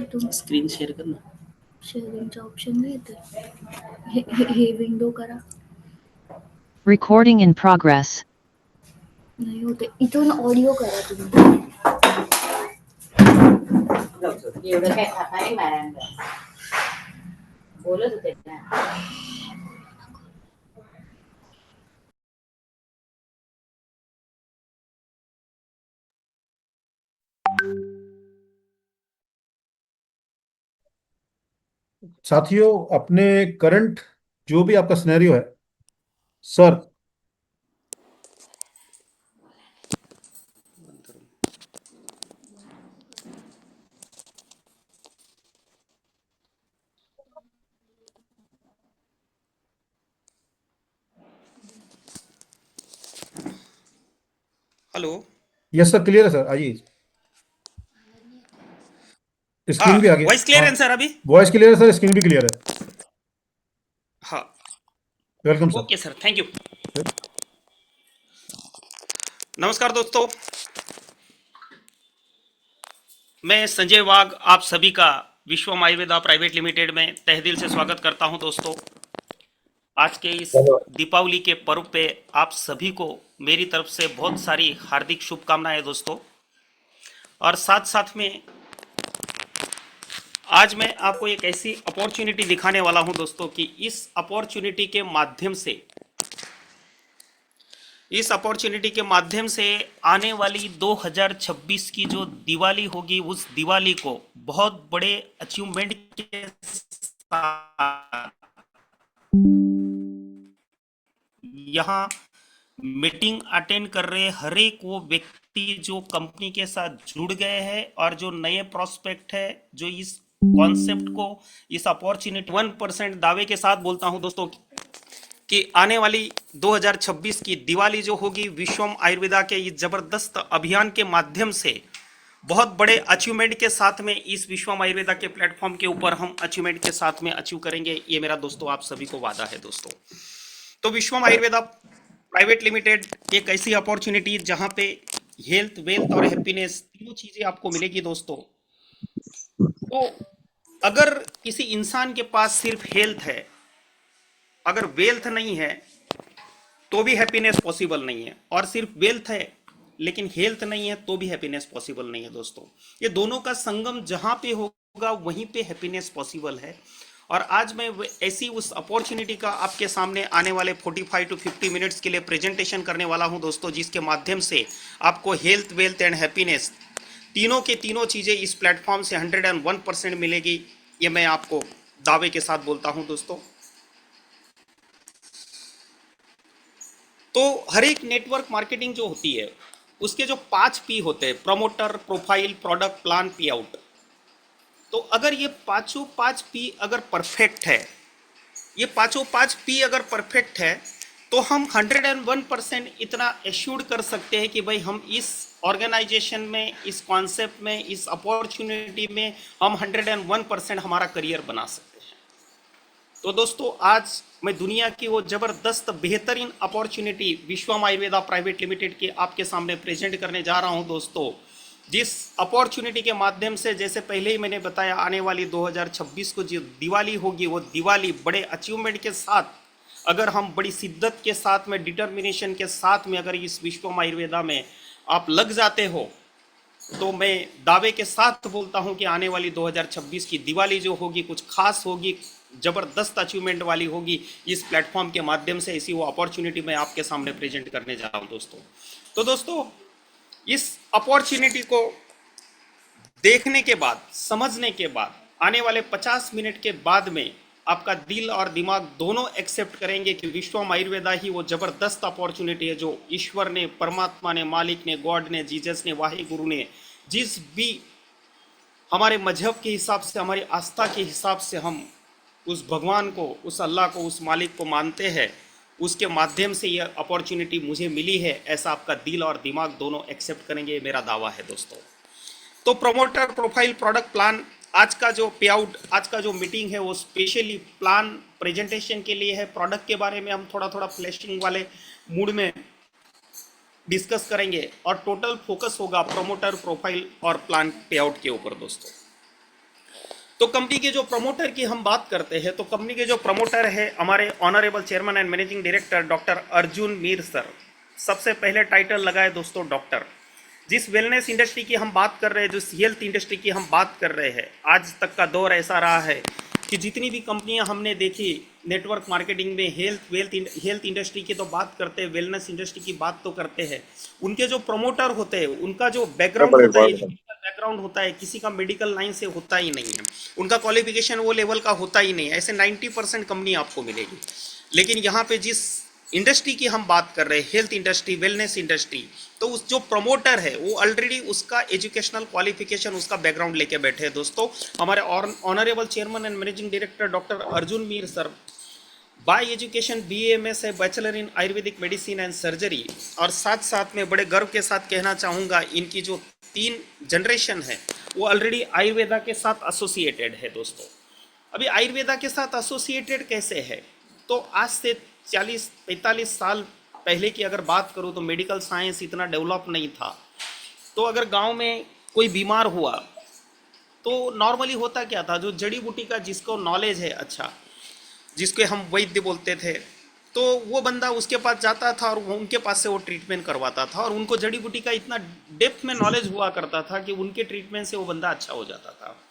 तुम screen share कर ना. शेअरिंगचा ऑप्शन नाही येते. हे विंडो करा. Recording in progress. नाही होते. इथून ऑडिओ करा तुम्ही. एवढं काय खाता नाही मारायला बोलत होते ना. साथियों, अपने करंट जो भी आपका सिनेरियो है sir, hello. Yes sir, clear है सर, आइए. हाँ, स्क्रीन भी आ गया. वॉइस क्लियर हाँ, है सर अभी? वॉइस क्लियर है सर, स्क्रीन भी क्लियर है. हाँ. Welcome sir. Okay sir, thank you. नमस्कार दोस्तों, मैं संजय वाघ आप सभी का विश्वम आयुर्वेदा प्राइवेट लिमिटेड में तहे दिल से स्वागत करता हूं. दोस्तों, आज के इस दीपावली के पर्व पे आप सभी को मेरी तरफ से बहुत सारी हार्दिक शुभकामनाएं दोस्तों. और साथ साथ में आज मैं आपको एक ऐसी अपॉर्चुनिटी दिखाने वाला हूं दोस्तों कि इस अपॉर्चुनिटी के माध्यम से आने वाली 2026 की जो दिवाली होगी, उस दिवाली को बहुत बड़े अचीवमेंट के साथ यहाँ मीटिंग अटेंड कर रहे हर एक वो व्यक्ति जो कंपनी के साथ जुड़ गए हैं और जो नए प्रोस्पेक्ट है, जो इस कॉन्सेप्ट को, इस अपॉर्चुनिटी 1% दावे के साथ बोलता हूं दोस्तों कि आने वाली 2026 की दिवाली जो होगी, विश्वम आयुर्वेदा के इस जबरदस्त अभियान के माध्यम से बहुत बड़े अचीवमेंट के साथ में इस विश्वम आयुर्वेदा के प्लेटफॉर्म के ऊपर हम अचीवमेंट के साथ में अचीव करेंगे. ये मेरा दोस्तों आप सभी को वादा है दोस्तों. तो विश्वम आयुर्वेदा प्राइवेट लिमिटेड एक ऐसी अपॉर्चुनिटी जहां पे हेल्थ, वेल्थ और हैप्पीनेस तीनों चीजें आपको मिलेगी दोस्तों. तो अगर किसी इंसान के पास सिर्फ हेल्थ है, अगर वेल्थ नहीं है तो भी हैप्पीनेस पॉसिबल नहीं है, और सिर्फ वेल्थ है लेकिन हेल्थ नहीं है तो भी हैप्पीनेस पॉसिबल नहीं है दोस्तों. ये दोनों का संगम जहां पे होगा वहीं पे हैप्पीनेस पॉसिबल है. और आज मैं ऐसी उस अपॉर्चुनिटी का आपके सामने आने वाले 45 टू 50 मिनट्स के लिए प्रेजेंटेशन करने वाला हूं दोस्तों, जिसके माध्यम से आपको हेल्थ, वेल्थ एंड हैप्पीनेस तीनों के तीनों चीज़ें इस प्लेटफॉर्म से 101% मिलेगी. ये मैं आपको दावे के साथ बोलता हूं दोस्तों. तो हर एक नेटवर्क मार्केटिंग जो होती है उसके जो 5 P होते हैं, प्रमोटर, प्रोफाइल, प्रोडक्ट, प्लान, पे आउट. तो अगर ये पांचों 5 P अगर परफेक्ट है, ये पांचों 5 P अगर परफेक्ट है, तो हम 101% इतना एश्योर्ड कर सकते हैं कि भाई हम इस ऑर्गेनाइजेशन में, इस कॉन्सेप्ट में, इस अपॉर्चुनिटी में हम 101% हमारा करियर बना सकते हैं. तो दोस्तों, आज मैं दुनिया की वो जबरदस्त बेहतरीन अपॉर्चुनिटी विश्वम आयुर्वेदा प्राइवेट लिमिटेड के आपके सामने प्रेजेंट करने जा रहा हूं दोस्तों, जिस अपॉर्चुनिटी के माध्यम से, जैसे पहले ही मैंने बताया, आने वाली 2026 को जो दिवाली होगी, वो दिवाली बड़े अचीवमेंट के साथ, अगर हम बड़ी शिद्दत के साथ में, डिटर्मिनेशन के साथ में अगर इस विश्वम आयुर्वेदा में आप लग जाते हो, तो मैं दावे के साथ बोलता हूं कि आने वाली 2026 की दिवाली जो होगी कुछ खास होगी, जबरदस्त अचीवमेंट वाली होगी. इस प्लेटफॉर्म के माध्यम से ऐसी वो अपॉर्चुनिटी मैं आपके सामने प्रेजेंट करने जा रहा हूं दोस्तों. तो दोस्तों, इस अपॉर्चुनिटी को देखने के बाद, समझने के बाद, आने वाले 50 मिनट के बाद में आपका दिल और दिमाग दोनों एक्सेप्ट करेंगे कि विश्वम आयुर्वेदा ही वो जबरदस्त अपॉर्चुनिटी है जो ईश्वर ने, परमात्मा ने, मालिक ने, गॉड ने, जीसस ने, वाहे गुरु ने, जिस भी हमारे मजहब के हिसाब से, हमारी आस्था के हिसाब से हम उस भगवान को, उस अल्लाह को, उस मालिक को मानते हैं, उसके माध्यम से ये अपॉर्चुनिटी मुझे मिली है, ऐसा आपका दिल और दिमाग दोनों एक्सेप्ट करेंगे, मेरा दावा है दोस्तों. तो प्रमोटर, प्रोफाइल, प्रोडक्ट, प्लान, आज का जो पे आउट, आज का जो मीटिंग है वो स्पेशली प्लान प्रेजेंटेशन के लिए है. प्रोडक्ट के बारे में हम थोड़ा थोड़ा फ्लैशिंग वाले मूड में डिस्कस करेंगे और टोटल फोकस होगा प्रमोटर, प्रोफाइल और प्लान पे आउट के ऊपर दोस्तों. तो कंपनी के जो प्रमोटर की हम बात करते हैं, तो कंपनी के जो प्रमोटर है हमारे honourable chairman and managing director doctor Arjun Mir sir. सबसे पहले टाइटल लगाए दोस्तों डॉक्टर। जिस वेलनेस इंडस्ट्री की हम बात कर रहे हैं, जिस हेल्थ इंडस्ट्री की हम बात कर रहे हैं, आज तक का दौर ऐसा रहा है कि जितनी भी कंपनियां हमने देखी नेटवर्क मार्केटिंग में हेल्थ इंडस्ट्री की तो बात करते हैं, वेलनेस इंडस्ट्री की बात तो करते हैं, उनके जो प्रमोटर होते हैं उनका जो बैकग्राउंड होता है, एजुकेशनल बैकग्राउंड होता है, किसी का मेडिकल लाइन से होता ही नहीं है, उनका क्वालिफिकेशन वो लेवल का होता ही नहीं है। ऐसे 90% कंपनी आपको मिलेगी। लेकिन यहाँ पे जिस इंडस्ट्री की हम बात कर रहे हैं, हेल्थ इंडस्ट्री, वेलनेस इंडस्ट्री, तो उस जो प्रमोटर है वो ऑलरेडी उसका एजुकेशनल क्वालिफिकेशन, उसका बैकग्राउंड लेके बैठे हैं दोस्तों। हमारे honourable chairman and managing director doctor Arjun Mir sir bye education BAMS है, bachelor in Ayurvedic medicine and surgery. और साथ साथ में बड़े गर्व के साथ कहना चाहूँगा, इनकी जो 3 जनरेशन है वो ऑलरेडी आयुर्वेदा के साथ एसोसिएटेड है दोस्तों। अभी आयुर्वेदा के साथ एसोसिएटेड कैसे है, तो आज से 40-45 साल पहले की अगर बात करूँ तो मेडिकल साइंस इतना डेवलप नहीं था। तो अगर गांव में कोई बीमार हुआ तो नॉर्मली होता क्या था, जो जड़ी बूटी का जिसको नॉलेज है अच्छा, जिसके हम वैद्य बोलते थे, तो वो बंदा उसके पास जाता था और उनके पास से वो ट्रीटमेंट करवाता था। और उनको जड़ी बूटी का इतना डेप्थ में नॉलेज हुआ करता था कि उनके ट्रीटमेंट से वो बंदा अच्छा हो जाता था।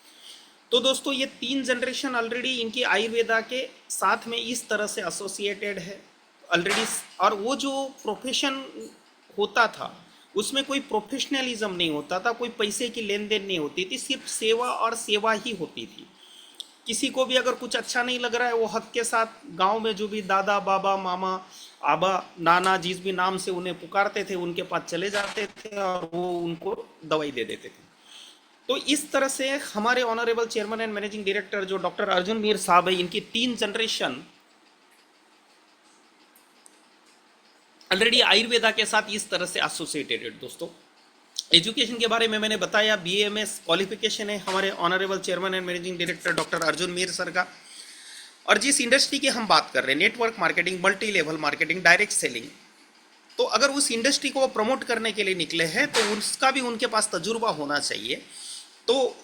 तो दोस्तों ये 3 जनरेशन ऑलरेडी इनकी आयुर्वेदा के साथ में इस तरह से एसोसिएटेड है ऑलरेडी। और वो जो प्रोफेशन होता था उसमें कोई प्रोफेशनलिज्म नहीं होता था, कोई पैसे की लेन देन नहीं होती थी, सिर्फ सेवा और सेवा ही होती थी। किसी को भी अगर कुछ अच्छा नहीं लग रहा है, वो हक के साथ गांव में जो भी दादा, बाबा, मामा, आबा, नाना, जिस भी नाम से उन्हें पुकारते थे, उनके पास चले जाते थे और वो उनको दवाई दे देते थे। तो इस तरह से हमारे honourable chairman and managing director जो डॉक्टर अर्जुन मीर साहब है, इनकी 3 जनरेशन ऑलरेडी आयुर्वेदा के साथ इस तरह से एसोसिएटेड है दोस्तों। एजुकेशन के बारे में मैंने बताया, BAMS क्वालिफिकेशन है हमारे honourable chairman and managing director doctor Arjun Mir sir का। और जिस इंडस्ट्री की हम बात कर रहे हैं, network marketing, multi level marketing, direct selling, तो अगर उस इंडस्ट्री को वो प्रमोट करने के लिए निकले हैं तो उसका भी उनके पास तजुर्बा होना चाहिए। तो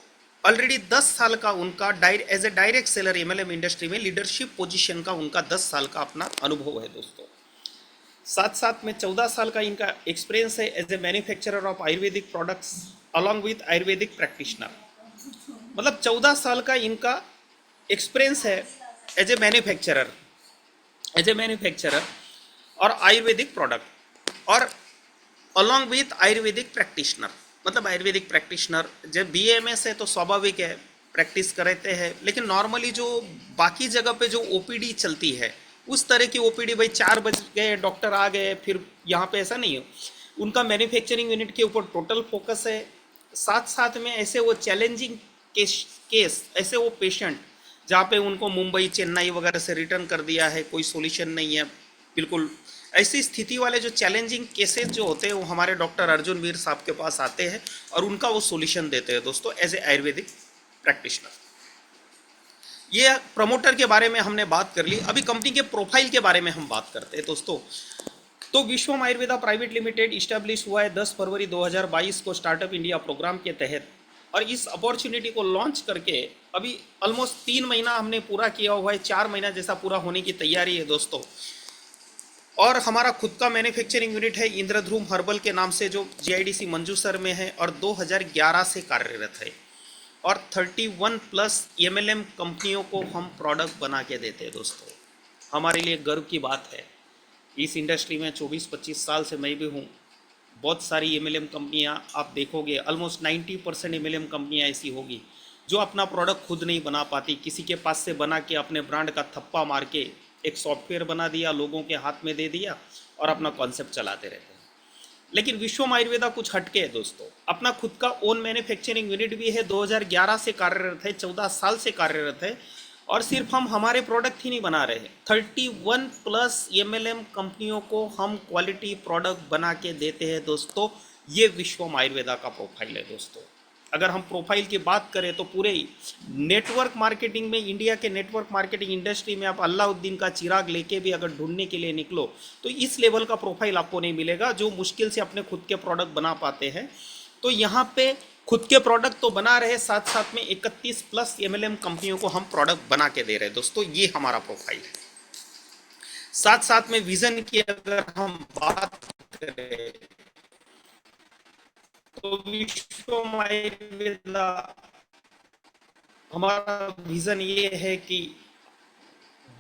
ऑलरेडी 10 साल का उनका as a direct seller MLM industry में लीडरशिप पोजीशन का उनका 10 साल का अपना अनुभव है दोस्तों। साथ साथ में 14 साल का इनका एक्सपीरियंस है as a manufacturer of ayurvedic products along with ayurvedic practitioner. मतलब 14 साल का इनका एक्सपीरियंस है एज ए मैन्युफैक्चरर और आयुर्वेदिक प्रोडक्ट और अलॉन्ग विथ आयुर्वेदिक प्रैक्टिशनर। मतलब आयुर्वेदिक प्रैक्टिशनर जब BAMS है तो स्वाभाविक है प्रैक्टिस करते हैं, लेकिन नॉर्मली जो बाकी जगह पे जो OPD चलती है उस तरह की OPD, भाई 4 बज गए डॉक्टर आ गए, फिर यहाँ पे ऐसा नहीं हो। उनका मैन्युफैक्चरिंग यूनिट के ऊपर टोटल फोकस है। साथ साथ में ऐसे वो चैलेंजिंग केस ऐसे वो पेशेंट जहाँ पे उनको मुंबई, चेन्नई वगैरह से रिटर्न कर दिया है, कोई सोल्यूशन नहीं है, बिल्कुल ऐसी स्थिति वाले जो चैलेंजिंग केसेस जो होते हैं वो हमारे डॉक्टर अर्जुन मीर साहब के पास आते हैं और उनका वो सोल्यूशन देते हैं दोस्तों एज ए आयुर्वेदिक प्रैक्टिशनर। ये प्रमोटर के बारे में हमने बात कर ली। अभी कंपनी के प्रोफाइल के बारे में हम बात करते हैं दोस्तों। तो विश्वम आयुर्वेदा प्राइवेट लिमिटेड इस्टेब्लिश हुआ है 10 फरवरी 2022 को स्टार्टअप इंडिया प्रोग्राम के तहत। और इस अपॉर्चुनिटी को लॉन्च करके अभी ऑलमोस्ट 3 महीना हमने पूरा किया हुआ है, 4 महीना जैसा पूरा होने की तैयारी है दोस्तों। और हमारा खुद का मैन्युफैक्चरिंग यूनिट है इंद्रध्रुम हर्बल के नाम से, जो GIDC मंजूसर में है और 2011 से कार्यरत है। और 31+ MLM कंपनियों को हम प्रोडक्ट बना के देते हैं दोस्तों। हमारे लिए गर्व की बात है। इस इंडस्ट्री में 24-25 साल से मैं भी हूँ। बहुत सारी MLM कंपनियाँ आप देखोगे, ऑलमोस्ट 90% MLM कंपनियाँ ऐसी होगी जो अपना प्रोडक्ट खुद नहीं बना पाती, किसी के पास से बना के अपने ब्रांड का थप्पा मार के एक सॉफ्टवेयर बना दिया, लोगों के हाथ में दे दिया और अपना कॉन्सेप्ट चलाते रहते हैं। लेकिन विश्वम आयुर्वेदा कुछ हटके है दोस्तों। अपना खुद का ओन मैन्युफैक्चरिंग यूनिट भी है, 2011 से कार्यरत है, 14 साल से कार्यरत है। और सिर्फ हम हमारे प्रोडक्ट ही नहीं बना रहे, 31+ MLM कंपनियों को हम क्वालिटी प्रोडक्ट बना के देते हैं दोस्तों। ये विश्वम आयुर्वेदा का प्रोफाइल है दोस्तों। अगर हम प्रोफाइल की बात करें तो पूरे नेटवर्क मार्केटिंग में, इंडिया के नेटवर्क मार्केटिंग इंडस्ट्री में आप अलाउद्दीन का चिराग लेके भी अगर ढूंढने के लिए निकलो तो इस लेवल का प्रोफाइल आपको नहीं मिलेगा जो मुश्किल से अपने खुद के प्रोडक्ट बना पाते हैं। तो यहाँ पे खुद के प्रोडक्ट तो बना रहे, साथ साथ में 31 प्लस MLM कंपनियों को हम प्रोडक्ट बना के दे रहे हैं दोस्तों। ये हमारा प्रोफाइल है। साथ साथ में विजन की अगर हम बात करें तो विश्वम आयुर्वेदा, हमारा विजन ये है कि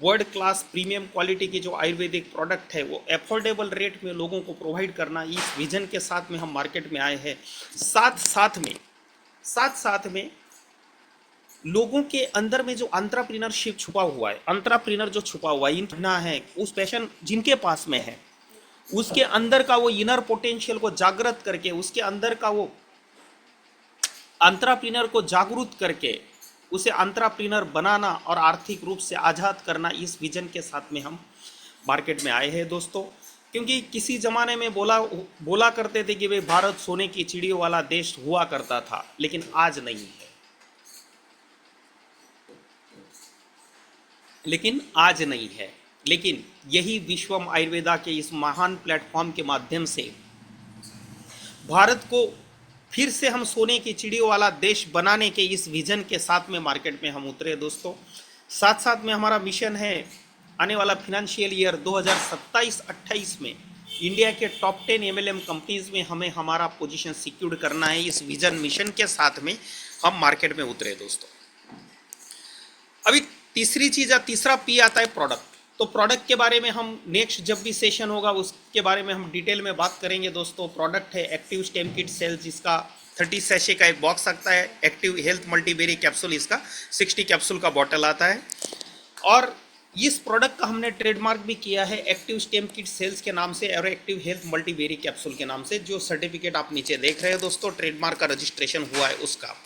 वर्ल्ड क्लास प्रीमियम क्वालिटी की जो आयुर्वेदिक प्रोडक्ट है वो एफोर्डेबल रेट में लोगों को प्रोवाइड करना, इस विजन के साथ में हम मार्केट में आए हैं। साथ साथ में लोगों के अंदर में जो एंटरप्रेन्योरशिप छुपा हुआ है, एंटरप्रेन्योर जो छुपा हुआ है, उस पैशन जिनके पास में है, उसके अंदर का वो इनर पोटेंशियल को जागृत करके, उसके अंदर का वो एंटरप्रेन्योर को जागरूक करके उसे एंटरप्रेन्योर बनाना और आर्थिक रूप से आज़ाद करना, इस विजन के साथ में हम मार्केट में आए हैं दोस्तों। क्योंकि किसी ज़माने में बोला करते थे कि भाई भारत सोने की चिड़ियों वाला देश हुआ करता था, लेकिन आज नहीं है। लेकिन यही विश्वम आयुर्वेदा के इस महान प्लेटफॉर्म के माध्यम से भारत को फिर से हम सोने की चिड़ियों वाला देश बनाने के इस विजन के साथ में मार्केट में हम उतरे दोस्तों। साथ साथ में हमारा मिशन है आने वाला फिनेंशियल ईयर 2027-28 में इंडिया के टॉप 10 MLM कंपनीज में हमें हमारा पोजीशन सिक्योर करना है। इस विजन मिशन के साथ में हम मार्केट में उतरे दोस्तों। अभी तीसरी चीज़, तीसरा P आता है प्रोडक्ट। तो प्रोडक्ट के बारे में हम नेक्स्ट जब भी सेशन होगा उसके बारे में हम डिटेल में बात करेंगे दोस्तों। प्रोडक्ट है एक्टिव स्टेम किट सेल, जिसका 30 सैशे का एक बॉक्स आता है। एक्टिव हेल्थ मल्टीबेरी कैप्सूल, इसका 60 कैप्सूल का बॉटल आता है। और इस प्रोडक्ट का हमने ट्रेडमार्क भी किया है एक्टिव स्टेम किट सेल्स के नाम से और एक्टिव हेल्थ मल्टीबेरी कैप्सूल के नाम से। जो सर्टिफिकेट आप नीचे देख रहे हैं दोस्तों, ट्रेडमार्क का रजिस्ट्रेशन हुआ है उसका।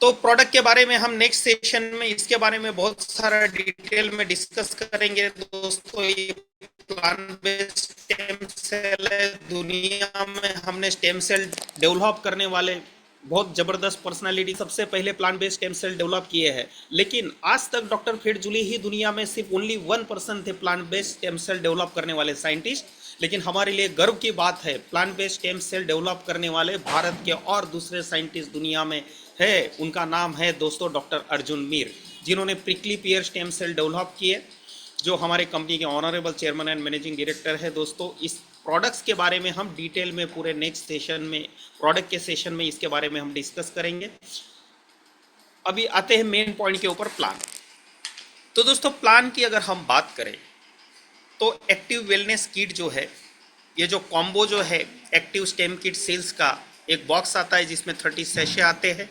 तो प्रोडक्ट के बारे में हम नेक्स्ट सेशन में इसके बारे में बहुत सारा डिटेल में डिस्कस करेंगे दोस्तों। ये प्लांट बेस्ड स्टेम सेल है। दुनिया में हमने स्टेम सेल डेवलप करने वाले बहुत जबरदस्त पर्सनालिटी सबसे पहले plant based stem cell develop किए हैं, लेकिन आज तक डॉक्टर फ्रेड जूली ही दुनिया में सिर्फ ओनली 1% थे plant based stem cell develop करने वाले साइंटिस्ट। लेकिन हमारे लिए गर्व की बात है, plant based stem cell develop करने वाले भारत के और दूसरे साइंटिस्ट दुनिया में है। उनका नाम है दोस्तों डॉक्टर अर्जुन मीर, जिन्होंने prickly pear stem cell develop किए, जो हमारे कंपनी के honourable chairman and managing director है दोस्तों। इस प्रोडक्ट्स के बारे में हम डिटेल में पूरे नेक्स्ट सेशन में, प्रोडक्ट के सेशन में इसके बारे में हम डिस्कस करेंगे। अभी आते हैं मेन पॉइंट के ऊपर, प्लान। तो दोस्तों प्लान की अगर हम बात करें तो एक्टिव वेलनेस किट जो है, ये जो कॉम्बो जो है एक्टिव स्टेम किट सेल्स का एक बॉक्स आता है जिसमें 30 सैशे आते हैं,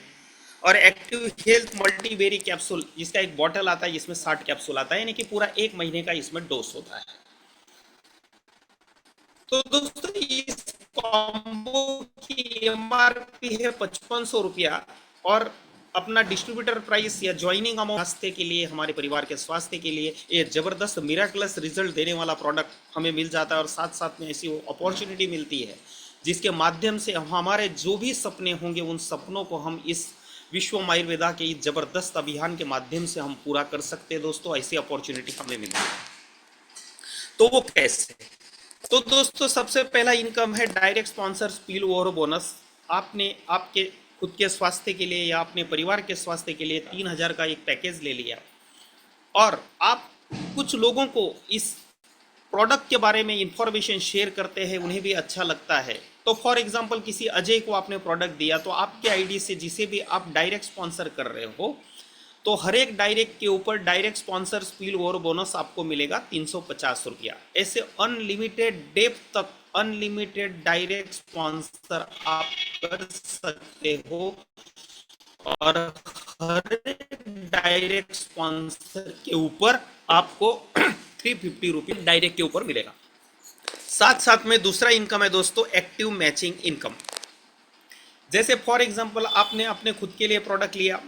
और एक्टिव हेल्थ मल्टीबेरी कैप्सूल जिसका एक बॉटल आता है जिसमें 60 कैप्सूल आता है, यानी कि पूरा 1 महीने का इसमें डोज होता है। तो दोस्तों इस कॉम्बो की MRP है 5500 रुपया, और अपना डिस्ट्रीब्यूटर प्राइस या ज्वाइनिंग अमाउंट, स्वास्थ्य के लिए, हमारे परिवार के स्वास्थ्य के लिए ये जबरदस्त मिराकलस रिजल्ट देने वाला प्रोडक्ट हमें मिल जाता है। और साथ साथ में ऐसी अपॉर्चुनिटी मिलती है जिसके माध्यम से हमारे जो भी सपने होंगे उन सपनों को हम इस विश्वम आयुर्वेदा के इस जबरदस्त अभियान के माध्यम से हम पूरा कर सकते हैं दोस्तों। ऐसी अपॉर्चुनिटी हमें मिलती है। तो वो कैसे? तो दोस्तों सबसे पहला इनकम है direct sponsor spill over bonus. आपने आपके खुद के स्वास्थ्य के लिए या अपने परिवार के स्वास्थ्य के लिए 3000 का एक पैकेज ले लिया, और आप कुछ लोगों को इस प्रोडक्ट के बारे में इंफॉर्मेशन शेयर करते हैं, उन्हें भी अच्छा लगता है। तो फॉर एग्जांपल किसी अजय को आपने प्रोडक्ट दिया, तो आपके आईडी से जिसे भी आप डायरेक्ट स्पॉन्सर कर रहे हो, तो हर एक डायरेक्ट के ऊपर direct sponsor spill over bonus आपको मिलेगा 350 रुपया। ऐसे अनलिमिटेड डेप्थ तक अनलिमिटेड डायरेक्ट स्पॉन्सर आप कर सकते हो, और हर डायरेक्ट स्पॉन्सर के ऊपर आपको 350 रुपये डायरेक्ट के ऊपर मिलेगा। साथ साथ में दूसरा इनकम है दोस्तों एक्टिव मैचिंग इनकम। जैसे फॉर एग्जांपल आपने अपने खुद के लिए प्रोडक्ट लिया,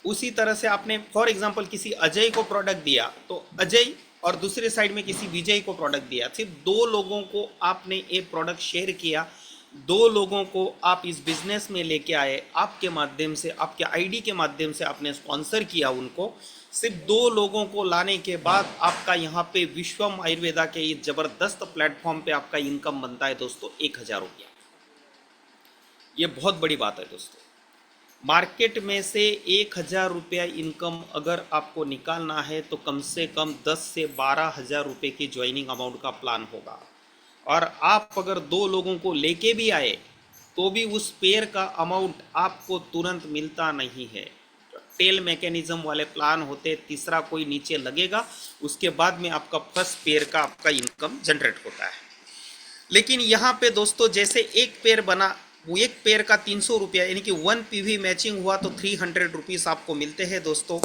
उसी तरह से आपने फॉर एग्जांपल किसी अजय को प्रोडक्ट दिया, तो अजय और दूसरे साइड में किसी विजय को प्रोडक्ट दिया, सिर्फ 2 लोगों को आपने एक प्रोडक्ट शेयर किया, 2 लोगों को आप इस बिजनेस में लेके आए, आपके माध्यम से, आपके आईडी के माध्यम से आपने स्पॉन्सर किया उनको। सिर्फ 2 लोगों को लाने के बाद आपका यहाँ पे विश्वम आयुर्वेदा के ये जबरदस्त प्लेटफॉर्म पे आपका इनकम बनता है दोस्तों 1000 रुपया। ये बहुत बड़ी बात है दोस्तों। मार्केट में से 1,000 रुपया इनकम अगर आपको निकालना है तो कम से कम 10 से 12,000 रुपये की ज्वाइनिंग अमाउंट का प्लान होगा। और आप अगर 2 लोगों को लेके भी आए तो भी उस पेयर का अमाउंट आपको तुरंत मिलता नहीं है। टेल मैकेनिज्म वाले प्लान होते, तीसरा कोई नीचे लगेगा, उसके बाद में आपका फर्स्ट पेयर का आपका इनकम जनरेट होता है। लेकिन यहाँ पे दोस्तों जैसे एक पेयर बना, वो एक पेयर का 300 रुपया यानी कि 1 पीवी मैचिंग हुआ तो 300 रुपीज़ आपको मिलते हैं दोस्तों।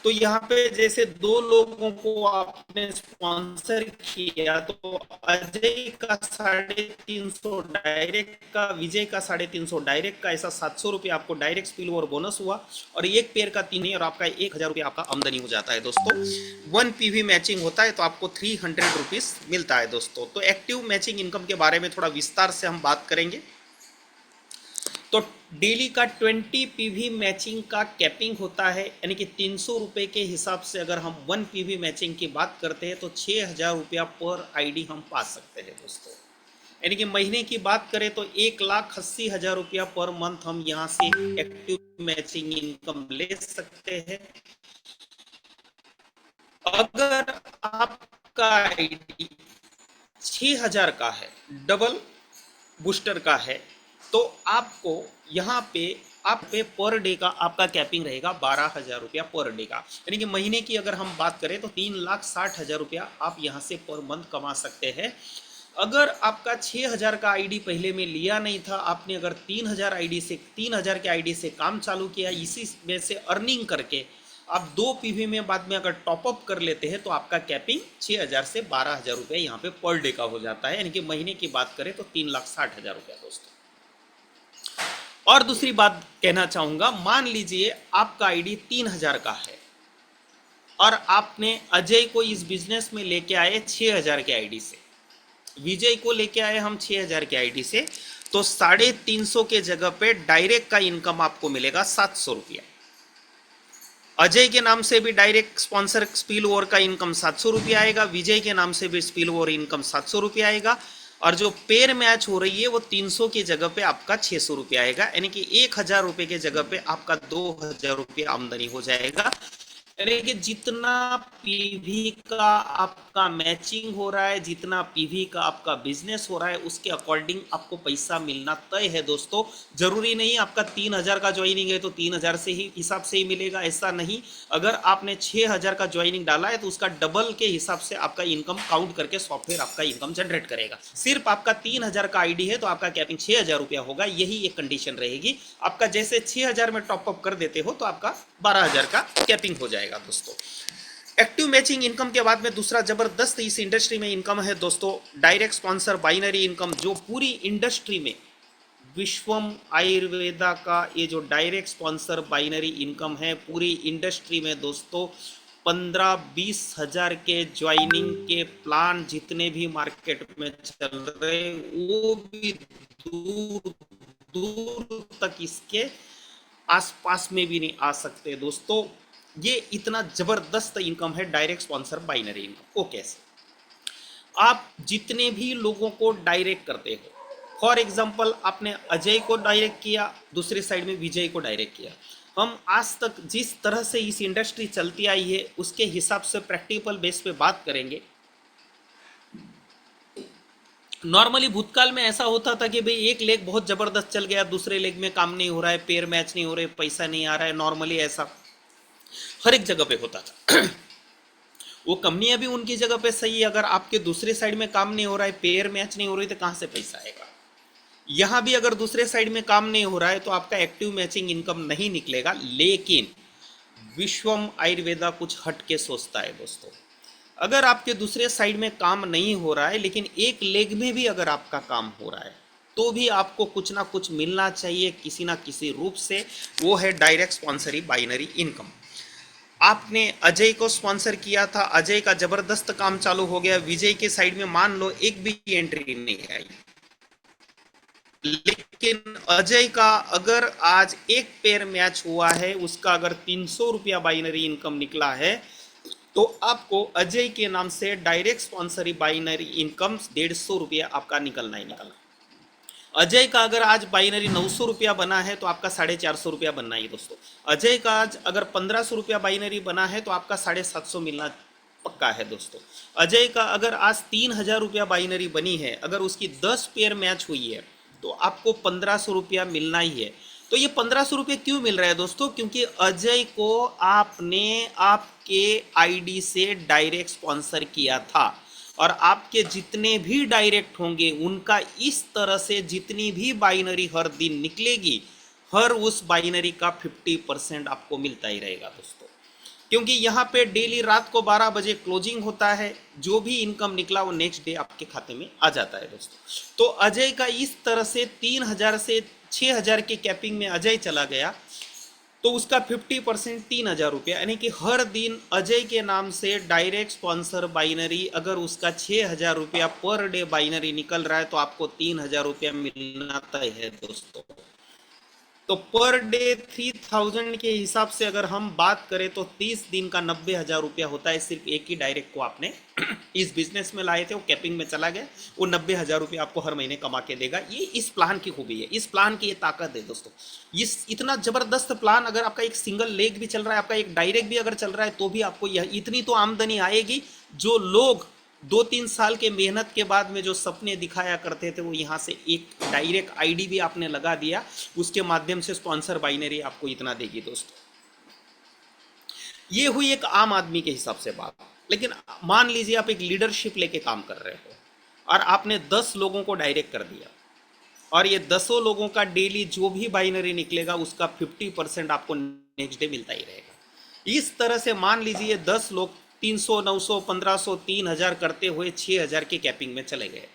तो यहाँ पे जैसे 2 लोगों को आपने स्पॉन्सर किया तो अजय का 350 डायरेक्ट का, विजय का 350 डायरेक्ट का, ऐसा 700 रुपये आपको डायरेक्ट स्पिल ओवर बोनस हुआ। और एक पेयर का 3 और आपका 1,000 रुपये आपका आमदनी हो जाता है दोस्तों। 1 पीवी मैचिंग होता है तो आपको 300 रुपीज़ मिलता है दोस्तों। तो एक्टिव मैचिंग इनकम के बारे में थोड़ा विस्तार से हम बात करेंगे। तो डेली का 20 पीवी मैचिंग का कैपिंग होता है, यानी कि 300 रुपये के हिसाब से अगर हम 1 पीवी मैचिंग की बात करते हैं तो 6,000 रुपया पर आईडी हम पा सकते हैं दोस्तों। यानी कि महीने की बात करें तो 1,80,000 रुपया पर मंथ हम यहाँ से एक्टिव मैचिंग इनकम ले सकते हैं। अगर आपका आईडी 6,000 का है, डबल बूस्टर का है, तो आपको यहाँ पे पर डे का आपका कैपिंग रहेगा 12,000 रुपया पर डे का। यानी कि महीने की अगर हम बात करें तो 3,60,000 रुपया आप यहाँ से पर मंथ कमा सकते हैं। अगर आपका 6,000 का आईडी पहले में लिया नहीं था, आपने अगर 3,000 के आईडी से काम चालू किया, इसी में से अर्निंग करके आप 2 पीवी में बाद में अगर टॉपअप कर लेते हैं तो आपका कैपिंग 6,000 से 12,000 रुपये यहाँ पे पर डे का हो जाता है। यानी कि महीने की बात करें तो 3,60,000 रुपया दोस्तों। और दूसरी बात कहना चाहूंगा, मान लीजिए आपका आईडी 3,000 का है और आपने अजय को इस बिजनेस में लेके आए 6,000 के आईडी से, विजय को लेके आए हम 6,000 के आईडी से, तो 350 के जगह पे डायरेक्ट का इनकम आपको मिलेगा 700 रुपया। अजय के नाम से भी डायरेक्ट स्पॉन्सर स्पिल ओवर का इनकम 700 रुपया आएगा, विजय के नाम से भी स्पिल ओवर इनकम 700 रुपया आएगा, और जो पेयर मैच हो रही है वो 300 की जगह पे आपका 600 रुपया आएगा। यानी कि 1,000 रुपये के जगह पे आपका 2,000 रुपये आमदनी हो जाएगा। यानी कि जितना पीवी का आपका मैचिंग हो रहा है, जितना पीवी का आपका बिजनेस हो रहा है, उसके अकॉर्डिंग आपको पैसा मिलना तय है दोस्तों। जरूरी नहीं आपका 3,000 का ज्वाइनिंग है तो 3,000 से ही हिसाब से ही मिलेगा, ऐसा नहीं। अगर आपने 6,000 का ज्वाइनिंग डाला है तो उसका डबल के हिसाब से आपका इनकम काउंट करके सॉफ्टवेयर आपका इनकम जनरेट करेगा। सिर्फ आपका 3,000 का आईडी है तो आपका कैपिंग 6,000 रुपया होगा, यही एक कंडीशन रहेगी। आपका जैसे 6,000 में टॉपअप कर देते हो तो आपका 12,000 का कैपिंग हो जाएगा दोस्तों। एक्टिव मैचिंग इनकम के बाद में दूसरा जबरदस्त इस इंडस्ट्री में इनकम है दोस्तों, डायरेक्ट स्पॉन्सर बाइनरी इनकम, जो पूरी इंडस्ट्री में विश्वम आयुर्वेदा का ये जो डायरेक्ट स्पॉन्सर बाइनरी इनकम है, पूरी इंडस्ट्री में दोस्तों 15-20 हज़ार के ज्वाइनिंग के प्लान जितने भी मार्केट में चल रहे, वो भी दूर दूर तक इसके आसपास में भी नहीं आ सकते दोस्तों। ये इतना जबरदस्त इनकम है डायरेक्ट स्पॉन्सर बाइनरी इनकम। वो कैसे? आप जितने भी लोगों को डायरेक्ट करते हो, फॉर एग्जांपल आपने अजय को डायरेक्ट किया, दूसरी साइड में विजय को डायरेक्ट किया, हम आज तक जिस तरह से इस इंडस्ट्री चलती आई है उसके हिसाब से प्रैक्टिकल बेस पे बात करेंगे। नॉर्मली भूतकाल में ऐसा होता था कि भाई एक लेग बहुत जबरदस्त चल गया, दूसरे लेग में काम नहीं हो रहा है, पेयर मैच नहीं हो रहे, पैसा नहीं आ रहा है, नॉर्मली ऐसा हर एक जगह पे होता था। वो कंपनियां भी उनकी जगह पे सही है, अगर आपके दूसरे साइड में काम नहीं हो रहा है, पेयर मैच नहीं हो रही, तो कहां से पैसा आएगा? यहां भी अगर दूसरे साइड में काम नहीं हो रहा है तो आपका एक्टिव मैचिंग इनकम नहीं निकलेगा। लेकिन विश्वम आयुर्वेदा कुछ हट के सोचता है दोस्तों। अगर आपके दूसरे साइड में काम नहीं हो रहा है लेकिन एक लेग में भी अगर आपका काम हो रहा है तो भी आपको कुछ ना कुछ मिलना चाहिए किसी ना किसी रूप से, वो है डायरेक्ट स्पॉन्सरी बाइनरी इनकम। आपने अजय को स्पॉन्सर किया था, अजय का जबरदस्त काम चालू हो गया, विजय के साइड में मान लो एक भी एंट्री नहीं आई, लेकिन अजय का अगर आज एक पेयर मैच हुआ है, उसका अगर 300 रुपया बाइनरी इनकम निकला है, तो आपको अजय के नाम से डायरेक्ट स्पॉन्सरी बाइनरी इनकम 150 रुपया आपका निकलना ही निकलना। अजय का अगर आज बाइनरी 900 रुपया बना है तो आपका 450 रुपया बनना ही दोस्तों। अजय का आज अगर 1500 रुपया बाइनरी बना है तो आपका 750 मिलना पक्का है दोस्तों। अजय का अगर आज 3000 रुपया बाइनरी बनी है, अगर उसकी 10 पेयर मैच हुई है तो आपको 1500 रुपया मिलना ही है। तो ये 1500 रुपये क्यों मिल रहा है दोस्तों? क्योंकि अजय को आपने आपके आईडी से डायरेक्ट स्पॉन्सर किया था, और आपके जितने भी डायरेक्ट होंगे उनका इस तरह से जितनी भी बाइनरी हर दिन निकलेगी, हर उस बाइनरी का 50% आपको मिलता ही रहेगा दोस्तों। क्योंकि यहाँ पे डेली रात को 12 बजे क्लोजिंग होता है, जो भी इनकम निकला वो नेक्स्ट डे आपके खाते में आ जाता है दोस्तों। तो अजय का इस तरह से 3000 से 6000 के कैपिंग में अजय चला गया, तो उसका 50% 3000 रुपया, यानी कि हर दिन अजय के नाम से डायरेक्ट स्पॉन्सर बाइनरी अगर उसका 6000 रुपया पर डे बाइनरी निकल रहा है तो आपको 3000 रुपया मिलना तय है दोस्तों। तो पर डे 3000 के हिसाब से अगर हम बात करें तो 30 दिन का 90,000 रुपया होता है। सिर्फ एक ही डायरेक्ट को आपने इस बिजनेस में लाए थे, वो कैपिंग में चला गया, वो 90,000 रुपया आपको हर महीने कमा के देगा। ये इस प्लान की खूबी है, इस प्लान की ये ताकत है दोस्तों। इस इतना जबरदस्त प्लान, अगर आपका एक सिंगल लेग भी चल रहा है, आपका एक डायरेक्ट भी अगर चल रहा है, तो भी आपको यह इतनी तो आमदनी आएगी। जो लोग 2-3 साल के मेहनत के बाद में जो सपने दिखाया करते थे, वो यहाँ से एक डायरेक्ट आईडी भी आपने लगा दिया, उसके माध्यम से स्पॉन्सर बाइनरी आपको इतना देगी दोस्तों। ये हुई एक आम आदमी के हिसाब से बात। लेकिन मान लीजिए आप एक लीडरशिप लेके काम कर रहे हो और आपने 10 लोगों को डायरेक्ट कर दिया, और ये 10 लोगों का डेली जो भी बाइनरी निकलेगा उसका 50% आपको नेक्स्ट डे मिलता ही रहेगा। इस तरह से मान लीजिए 10 लोग 300, 900, 1500, 3000 करते हुए 6000 की कैपिंग में चले गए,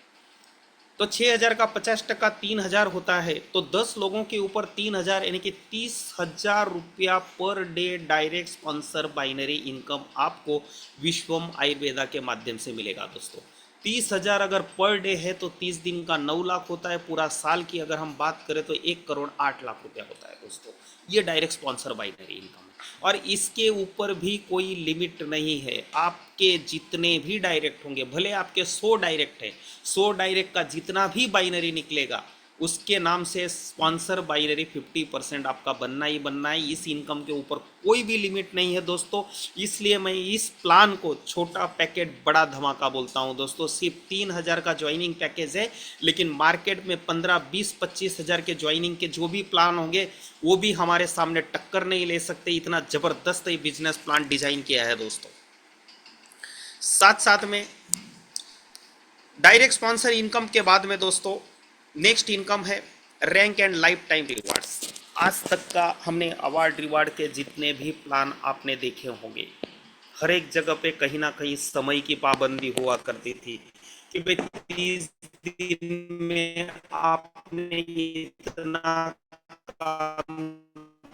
तो 6000 का 50% 3000 होता है, तो 10 लोगों के ऊपर 3000 यानी कि 30,000 रुपया per day direct sponsor binary income आपको विश्वम आयुर्वेदा के माध्यम से मिलेगा दोस्तों। 30,000 अगर पर डे है तो 30 दिन का 9 लाख होता है। पूरा साल की अगर हम बात करें तो 1,08,00,000 रुपया होता है दोस्तों। ये डायरेक्ट स्पॉन्सर बाइनरी इनकम है, और इसके ऊपर भी कोई लिमिट नहीं है। आपके जितने भी डायरेक्ट होंगे, भले आपके 100 डायरेक्ट है, 100 डायरेक्ट का जितना भी बाइनरी निकलेगा उसके नाम से स्पॉन्सर बाइनरी 50% आपका बनना ही बनना है। इस इनकम के ऊपर कोई भी लिमिट नहीं है दोस्तों। इसलिए मैं इस प्लान को छोटा पैकेट बड़ा धमाका बोलता हूं दोस्तों। सिर्फ 3000 का ज्वाइनिंग पैकेज है, लेकिन मार्केट में 15, 20, 25,000 के ज्वाइनिंग के जो भी प्लान होंगे वो भी हमारे सामने टक्कर नहीं ले सकते। इतना जबरदस्त ये बिजनेस प्लान डिजाइन किया है दोस्तों। साथ साथ में डायरेक्ट स्पॉन्सर इनकम के बाद में दोस्तों नेक्स्ट इनकम है rank and life time rewards. आज तक का हमने अवार्ड रिवार्ड के जितने भी प्लान आपने देखे होंगे, हर एक जगह पे कहीं ना कहीं समय की पाबंदी हुआ करती थी कि भाई 30 दिन में आपने इतना काम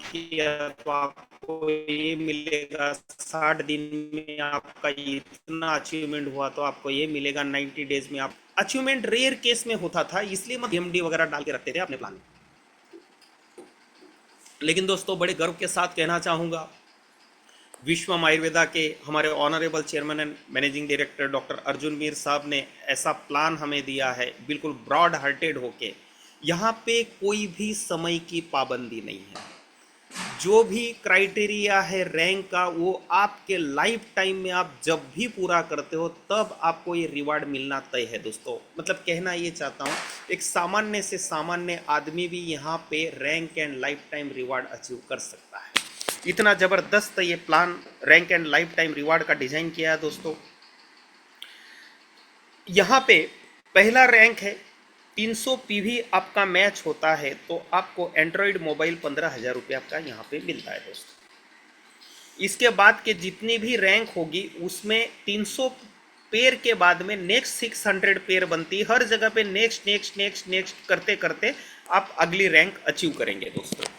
किया तो आपको ये मिलेगा, 60 दिन में आपका इतना अचीवमेंट हुआ तो आपको ये मिलेगा, 90 डेज में आप अचीवमेंट रेयर केस में होता था, इसलिए मैं एमडी वगैरह डाल के रखते थे अपने प्लान में। लेकिन दोस्तों बड़े गर्व के साथ कहना चाहूँगा, विश्वम आयुर्वेदा के हमारे honourable chairman and managing director doctor Arjun Mir साहब ने ऐसा प्लान हमें दिया है, बिल्कुल ब्रॉड हार्टेड होके। यहाँ पे कोई भी समय की पाबंदी नहीं है। जो भी क्राइटेरिया है रैंक का, वो आपके लाइफ टाइम में आप जब भी पूरा करते हो तब आपको ये रिवार्ड मिलना तय है दोस्तों। मतलब कहना ये चाहता हूँ, एक सामान्य से सामान्य आदमी भी यहाँ पे rank and life time reward achieve कर सकता है। इतना ज़बरदस्त ये plan rank and life time reward का डिज़ाइन किया है दोस्तों। यहाँ पे पहला रैंक है 300 पीवी आपका मैच होता है तो आपको एंड्रॉयड मोबाइल 15,000 रुपये आपका यहाँ पे मिलता है दोस्तों। इसके बाद के जितनी भी रैंक होगी उसमें 300 पेयर के बाद में नेक्स्ट 600 पेयर बनती है। हर जगह पे नेक्स्ट नेक्स्ट नेक्स्ट नेक्स्ट करते करते आप अगली रैंक अचीव करेंगे दोस्तों।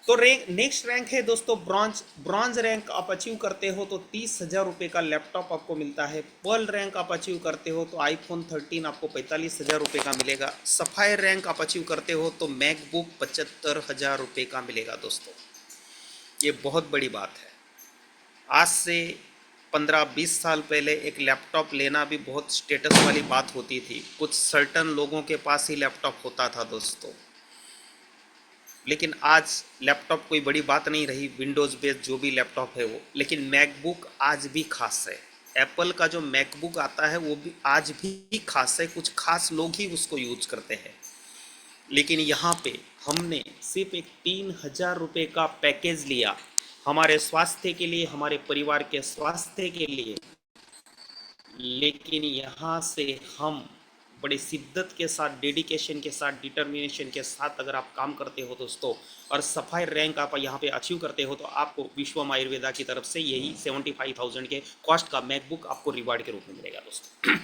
तो नेक्स्ट रैंक है दोस्तों ब्रॉन्ज। ब्रॉन्ज रैंक आप अचीव करते हो तो 30,000 रुपये का लैपटॉप आपको मिलता है। पर्ल रैंक आप अचीव करते हो तो आईफोन 13 आपको 45,000 रुपये का मिलेगा। सफायर रैंक आप अचीव करते हो तो मैकबुक 75,000 रुपये का मिलेगा दोस्तों। ये बहुत बड़ी बात है। आज से 15-20 साल पहले एक लैपटॉप लेना भी बहुत स्टेटस वाली बात होती थी। कुछ सर्टन लोगों के पास ही लैपटॉप होता था दोस्तों। लेकिन आज लैपटॉप कोई बड़ी बात नहीं रही, विंडोज़ बेस्ड जो भी लैपटॉप है वो। लेकिन मैकबुक आज भी खास है। एप्पल का जो मैकबुक आता है वो भी आज भी खास है, कुछ खास लोग ही उसको यूज करते हैं। लेकिन यहाँ पे हमने सिर्फ एक 3000 रुपये का पैकेज लिया हमारे स्वास्थ्य के लिए, हमारे परिवार के स्वास्थ्य के लिए। लेकिन यहाँ से हम बड़ी शिद्दत के साथ, डेडिकेशन के साथ, डिटर्मिनेशन के साथ अगर आप काम करते हो दोस्तों, और सफाई रैंक आप यहाँ पे अचीव करते हो, तो आपको विश्वम आयुर्वेदा की तरफ से यही 75,000 के कॉस्ट का मैकबुक आपको रिवार्ड के रूप में मिलेगा दोस्तों।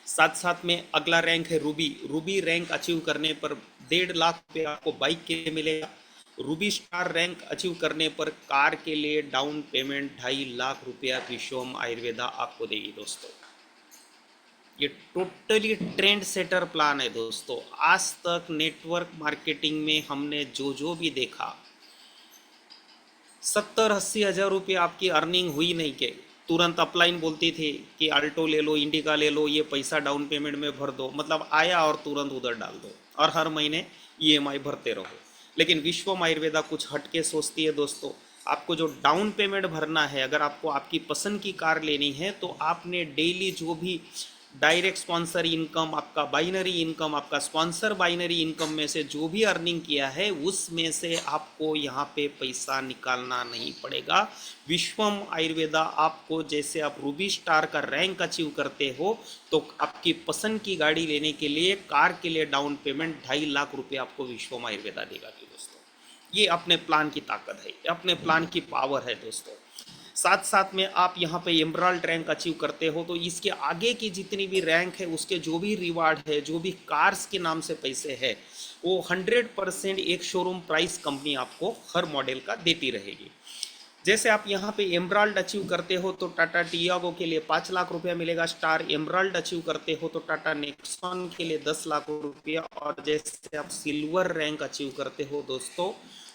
साथ साथ में अगला रैंक है रूबी। रूबी रैंक अचीव करने पर 1.5 लाख रुपये आपको बाइक के लिए मिलेगा। रूबी स्टार रैंक अचीव करने पर कार के लिए डाउन पेमेंट 2.5 लाख रुपया विश्वम आयुर्वेदा आपको देगी दोस्तों। ये टोटली ट्रेंड सेटर प्लान है दोस्तों। आज तक नेटवर्क मार्केटिंग में हमने जो भी देखा, 70-80 हज़ार रुपये आपकी अर्निंग हुई नहीं के तुरंत अपलाइन बोलती थी कि अल्टो ले लो, इंडिका ले लो, ये पैसा डाउन पेमेंट में भर दो, मतलब आया और तुरंत उधर डाल दो और हर महीने EMI भरते रहो। लेकिन विश्वम आयुर्वेदा कुछ हटके सोचती है दोस्तों। आपको जो डाउन पेमेंट भरना है, अगर आपको आपकी पसंद की कार लेनी है, तो आपने डेली जो भी डायरेक्ट स्पॉन्सर इनकम, आपका बाइनरी इनकम, आपका स्पॉन्सर बाइनरी इनकम में से जो भी अर्निंग किया है, उसमें से आपको यहाँ पे पैसा निकालना नहीं पड़ेगा। विश्वम आयुर्वेदा आपको, जैसे आप रूबी स्टार का रैंक अचीव करते हो, तो आपकी पसंद की गाड़ी लेने के लिए, कार के लिए डाउन पेमेंट 2.5 लाख रुपये आपको विश्वम आयुर्वेदा देगा दोस्तों। ये अपने प्लान की ताकत है, अपने प्लान की पावर है दोस्तों। साथ साथ में आप यहाँ पे एमराल्ड रैंक अचीव करते हो, तो इसके आगे की जितनी भी रैंक है, उसके जो भी रिवार्ड है, जो भी कार्स के नाम से पैसे है, वो 100% एक शोरूम प्राइस कंपनी आपको हर मॉडल का देती रहेगी। जैसे आप यहाँ पे एमराल्ड अचीव करते हो तो टाटा टियागो के लिए 5 लाख रुपया मिलेगा स्टार। एमराल्ड अचीव करते हो तो टाटा नेक्सॉन के लिए 10 लाख रुपया। और जैसे आप सिल्वर रैंक अचीव करते हो दोस्तों,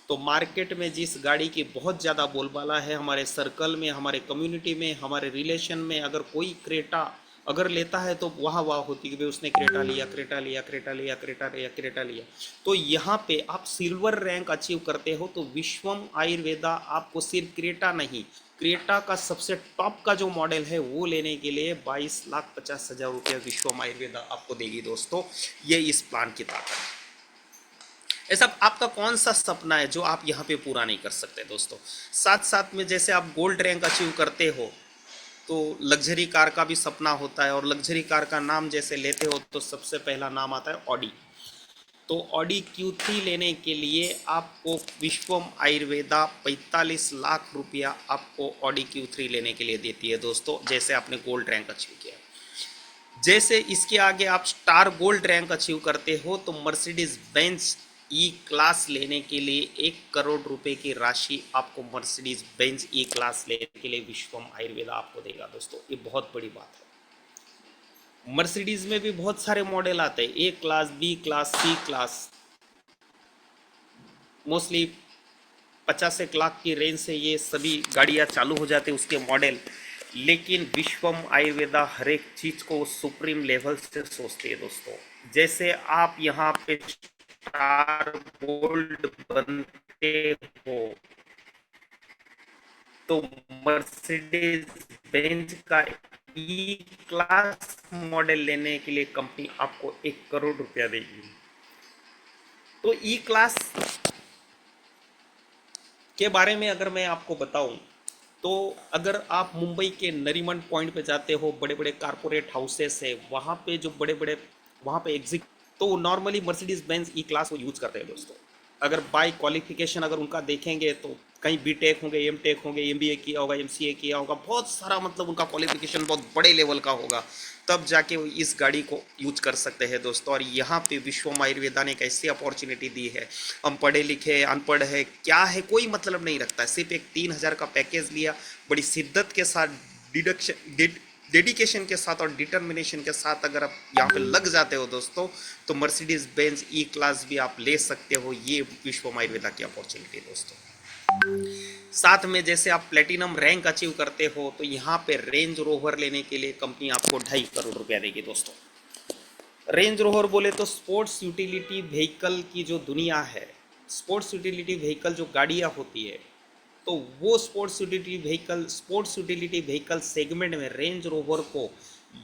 तो मार्केट में जिस गाड़ी की बहुत ज़्यादा बोलबाला है, हमारे सर्कल में, हमारे कम्युनिटी में, हमारे रिलेशन में, अगर कोई क्रेटा अगर लेता है तो वाह होती है कि उसने क्रेटा लिया, क्रेटा लिया, क्रेटा लिया, क्रेटा लिया, क्रेटा लिया। तो यहाँ पे आप सिल्वर रैंक अचीव करते हो तो विश्वम आयुर्वेदा आपको सिर्फ क्रेटा नहीं, क्रेटा का सबसे टॉप का जो मॉडल है वो लेने के लिए 22,50,000 रुपये विश्वम आयुर्वेदा आपको देगी दोस्तों। ये इस प्लान की ताकत है। ऐसा आपका कौन सा सपना है जो आप यहाँ पे पूरा नहीं कर सकते दोस्तों? साथ साथ में जैसे आप गोल्ड रैंक अचीव करते हो तो लग्जरी कार का भी सपना होता है, और लग्जरी कार का नाम जैसे लेते हो तो सबसे पहला नाम आता है ऑडी। तो ऑडी Q3 लेने के लिए आपको विश्वम आयुर्वेदा 45 लाख रुपया आपको ऑडी Q3 लेने के लिए देती है दोस्तों, जैसे आपने गोल्ड रैंक अचीव किया। जैसे इसके आगे आप स्टार गोल्ड रैंक अचीव करते हो तो मर्सिडीज बेंज ई क्लास लेने के लिए 1 करोड़ रुपए की राशि आपको मर्सिडीज बेंज ई क्लास लेने के लिए विश्वम आयुर्वेदा आपको देगा दोस्तों। ये बहुत बड़ी बात है। मर्सिडीज में भी बहुत सारे मॉडल आते हैं, A class, B class, C class, mostly 50 lakh की रेंज से ये सभी गाड़ियाँ चालू हो जाते हैं उसके मॉडल। लेकिन विश्वम आयुर्वेदा हर एक चीज़ को सुप्रीम लेवल से सोचते हैं दोस्तों। जैसे आप यहाँ पे स्टार गोल्ड बनते हो तो मर्सिडीज बेंज का ई क्लास मॉडल लेने के लिए कंपनी आपको 1 करोड़ रुपया देगी। तो ई क्लास के बारे में अगर मैं आपको बताऊं तो अगर आप मुंबई के नरीमन पॉइंट पे जाते हो, बड़े बड़े कारपोरेट हाउसेस है, वहाँ पे जो बड़े बड़े वहाँ पे एग्जिट, तो नॉर्मली मर्सिडीज बेंज ई क्लास वो यूज़ करते हैं दोस्तों। अगर बाय क्वालिफिकेशन अगर उनका देखेंगे तो कहीं B.Tech होंगे, M.Tech होंगे, MBA किया होगा, MCA किया होगा, बहुत सारा मतलब उनका क्वालिफिकेशन बहुत बड़े लेवल का होगा, तब जाके वो इस गाड़ी को यूज कर सकते हैं दोस्तों। और यहाँ पे विश्वम आयुर्वेदा ने एक ऐसी अपॉर्चुनिटी दी है। हम पढ़े लिखे, अनपढ़ है, क्या है, कोई मतलब नहीं रखता है। सिर्फ एक 3,000 का पैकेज लिया, बड़ी शिद्दत के साथ, डेडिकेशन के साथ और डिटर्मिनेशन के साथ अगर आप यहाँ पे लग जाते हो दोस्तों, तो मर्सिडीज बेंज ई क्लास भी आप ले सकते हो। ये विश्वम आयुर्वेदा की अपॉर्चुनिटी दोस्तों। साथ में जैसे आप प्लेटिनम रैंक अचीव करते हो तो यहाँ पे रेंज रोवर लेने के लिए कंपनी आपको 2.5 करोड़ रुपया देगी दोस्तों। रेंज रोवर बोले तो स्पोर्ट्स यूटिलिटी व्हीकल की जो दुनिया है, स्पोर्ट्स यूटिलिटी व्हीकल जो गाड़ियाँ होती है, तो वो स्पोर्ट्स यूटिलिटी व्हीकल सेगमेंट में रेंज रोवर को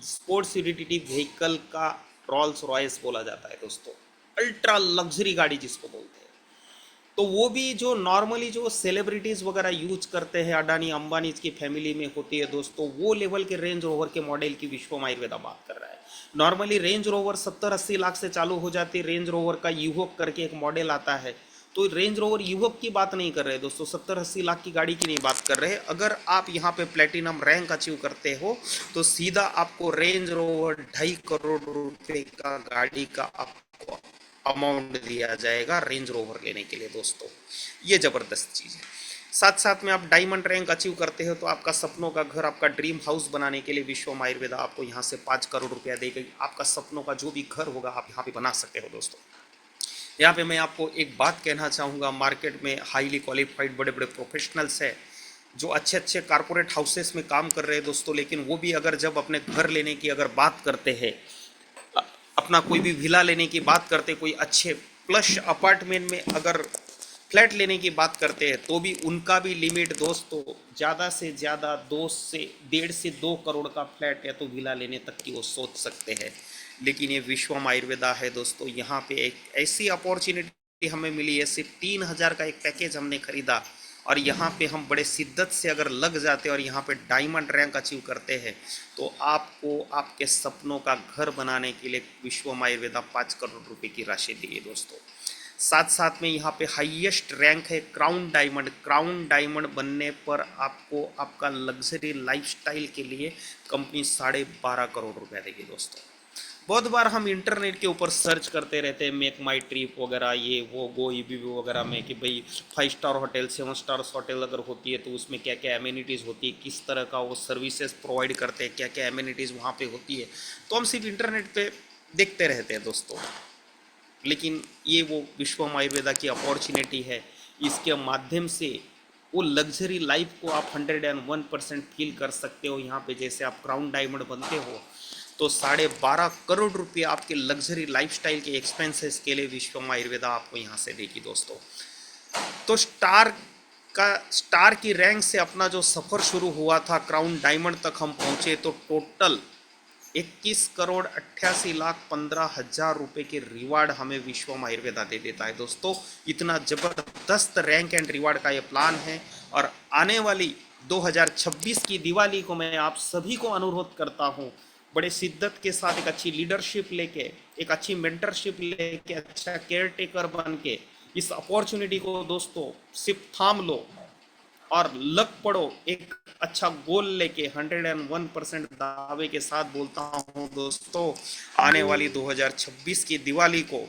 स्पोर्ट्स यूटिलिटी व्हीकल का रोल्स रॉयस बोला जाता है दोस्तों। अल्ट्रा लग्जरी गाड़ी जिसको बोलते हैं। तो वो भी जो नॉर्मली जो सेलिब्रिटीज़ वगैरह यूज करते हैं, अडानी अंबानी की फैमिली में होती है दोस्तों, वो लेवल के रेंज रोवर के मॉडल की विश्वम आयुर्वेदा बात कर रहा है। नॉर्मली रेंज रोवर 70-80 लाख से चालू हो जाती है। रेंज रोवर का यूवक करके एक मॉडल आता है, तो रेंज रोवर यूवक की बात नहीं कर रहे दोस्तों, 70-80 लाख की गाड़ी की नहीं बात कर रहे। अगर आप यहाँ पे प्लेटिनम रैंक अचीव करते हो तो सीधा आपको रेंज रोवर 2.5 करोड़ रुपए का गाड़ी का आपको अमाउंट दिया जाएगा रेंज रोवर लेने के लिए दोस्तों। ये ज़बरदस्त चीज़ है। साथ साथ में आप डायमंड रैंक अचीव करते हो तो आपका सपनों का घर, आपका ड्रीम हाउस बनाने के लिए विश्वम आयुर्वेदा आपको यहाँ से 5 करोड़ रुपया देगी। आपका सपनों का जो भी घर होगा आप यहाँ पे बना सकते हो दोस्तों। यहाँ पे मैं आपको एक बात कहना चाहूँगा, मार्केट में हाईली क्वालिफाइड बड़े बड़े प्रोफेशनल्स हैं जो अच्छे अच्छे कारपोरेट हाउसेस में काम कर रहे हैं दोस्तों, लेकिन वो भी अगर जब अपने घर लेने की अगर बात करते हैं, अपना कोई भी विला लेने की बात करते, कोई अच्छे प्लस अपार्टमेंट में अगर फ्लैट लेने की बात करते हैं, तो भी उनका भी लिमिट दोस्तों ज़्यादा से ज़्यादा 1.5 से 2 करोड़ का फ्लैट या तो विला लेने तक की वो सोच सकते हैं। लेकिन ये विश्वम आयुर्वेदा है दोस्तों, यहाँ पे एक ऐसी अपॉर्चुनिटी हमें मिली है। सिर्फ 3,000 का एक पैकेज हमने खरीदा और यहाँ पे हम बड़े शिद्दत से अगर लग जाते और यहाँ पे डायमंड रैंक अचीव करते हैं तो आपको आपके सपनों का घर बनाने के लिए विश्वम आयुर्वेदा 5 करोड़ रुपए की राशि दी दोस्तों। साथ साथ में यहाँ पे हाईएस्ट रैंक है क्राउन डायमंड। क्राउन डायमंड बनने पर आपको आपका लग्जरी लाइफस्टाइल के लिए कंपनी 12.5 करोड़ रुपया देगी दोस्तों। बहुत बार हम इंटरनेट के ऊपर सर्च करते रहते हैं, मेक माई ट्रिप वगैरह, ये वो गो ईबीबी वगैरह में, कि भाई 5 स्टार होटल 7 स्टार्स होटल अगर होती है तो उसमें क्या क्या एमिनिटीज़ होती है, किस तरह का वो सर्विसेज प्रोवाइड करते हैं, क्या क्या एमिनिटीज़ वहाँ पे होती है। तो हम सिर्फ इंटरनेट पे देखते रहते हैं दोस्तों। लेकिन ये वो विश्वम आयुर्वेदा की अपॉर्चुनिटी है, इसके माध्यम से वो लग्जरी लाइफ को आप 101% फील कर सकते हो। यहाँ पे जैसे आप क्राउन डायमंड बनते हो तो 12.5 करोड़ रुपये आपके लग्जरी लाइफस्टाइल के एक्सपेंसेस के लिए विश्वम आयुर्वेदा आपको यहाँ से देगी दोस्तों। तो स्टार की रैंक से अपना जो सफ़र शुरू हुआ था, क्राउन डायमंड तक हम पहुँचे, तो टोटल 21,88,15,000 रुपये के रिवार्ड हमें विश्वम आयुर्वेदा दे देता है दोस्तों। इतना ज़बरदस्त रैंक एंड रिवार्ड का ये प्लान है। और आने वाली 2026 की दिवाली को मैं आप सभी को अनुरोध करता हूँ, बड़े शिद्दत के साथ एक अच्छी लीडरशिप लेके, एक अच्छी मेंटरशिप लेके, अच्छा केयर टेकर बन के इस अपॉर्चुनिटी को दोस्तों सिर्फ थाम लो और लग पड़ो। एक अच्छा गोल लेके 101% दावे के साथ बोलता हूँ दोस्तों, आने वाली 2026 की दिवाली को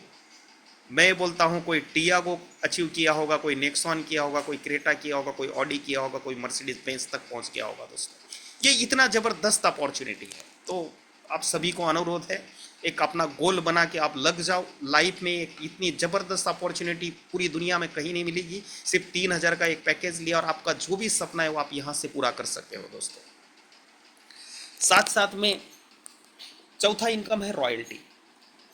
मैं बोलता हूँ कोई टियागो अचीव किया होगा, कोई नेक्सॉन किया होगा, कोई क्रेटा किया होगा, कोई ऑडी किया होगा, कोई मर्सिडीज बेंज तक पहुँच गया होगा दोस्तों। ये इतना ज़बरदस्त अपॉर्चुनिटी है। तो आप सभी को अनुरोध है, एक अपना गोल बना के आप लग जाओ। लाइफ में एक इतनी ज़बरदस्त अपॉर्चुनिटी पूरी दुनिया में कहीं नहीं मिलेगी। सिर्फ 3,000 का एक पैकेज लिया और आपका जो भी सपना है वो आप यहाँ से पूरा कर सकते हो दोस्तों। साथ साथ में चौथा इनकम है रॉयल्टी,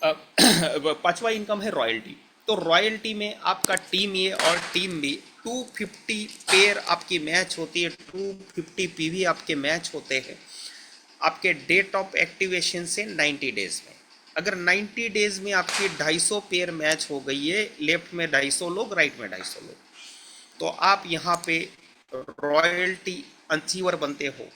5वां इनकम है रॉयल्टी। तो रॉयल्टी में आपका टीम ए और टीम बी 250 पेयर आपकी मैच होती है, 250 पीवी आपके मैच होते हैं आपके डेट ऑफ एक्टिवेशन से 90 डेज में। अगर 90 डेज में आपकी 250 पेयर मैच हो गई है, लेफ्ट में 250 लोग, राइट में 250 लोग, तो आप यहाँ पे रॉयल्टी अचीवर बनते हो।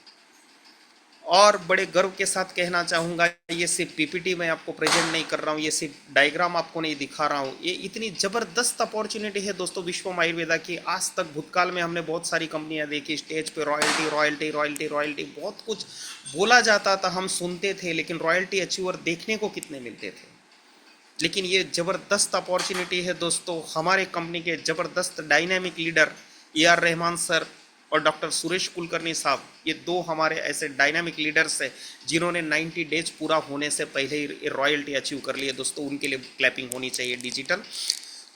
और बड़े गर्व के साथ कहना चाहूँगा, ये सिर्फ पीपीटी में आपको प्रेजेंट नहीं कर रहा हूँ, ये सिर्फ डायग्राम आपको नहीं दिखा रहा हूँ, ये इतनी ज़बरदस्त अपॉर्चुनिटी है दोस्तों विश्वम आयुर्वेदा की। आज तक भूतकाल में हमने बहुत सारी कंपनियाँ देखी, स्टेज पे रॉयल्टी रॉयल्टी रॉयल्टी रॉयल्टी बहुत कुछ बोला जाता था, हम सुनते थे, लेकिन रॉयल्टी अचीवर देखने को कितने मिलते थे। लेकिन ये ज़बरदस्त अपॉर्चुनिटी है दोस्तों। हमारे कंपनी के ज़बरदस्त dynamic leader AR Rahman sir और डॉक्टर सुरेश कुलकर्णी साहब, ये 2 हमारे ऐसे डायनामिक लीडर्स हैं जिन्होंने 90 डेज पूरा होने से पहले ही रॉयल्टी अचीव कर लिया दोस्तों। उनके लिए क्लैपिंग होनी चाहिए डिजिटल।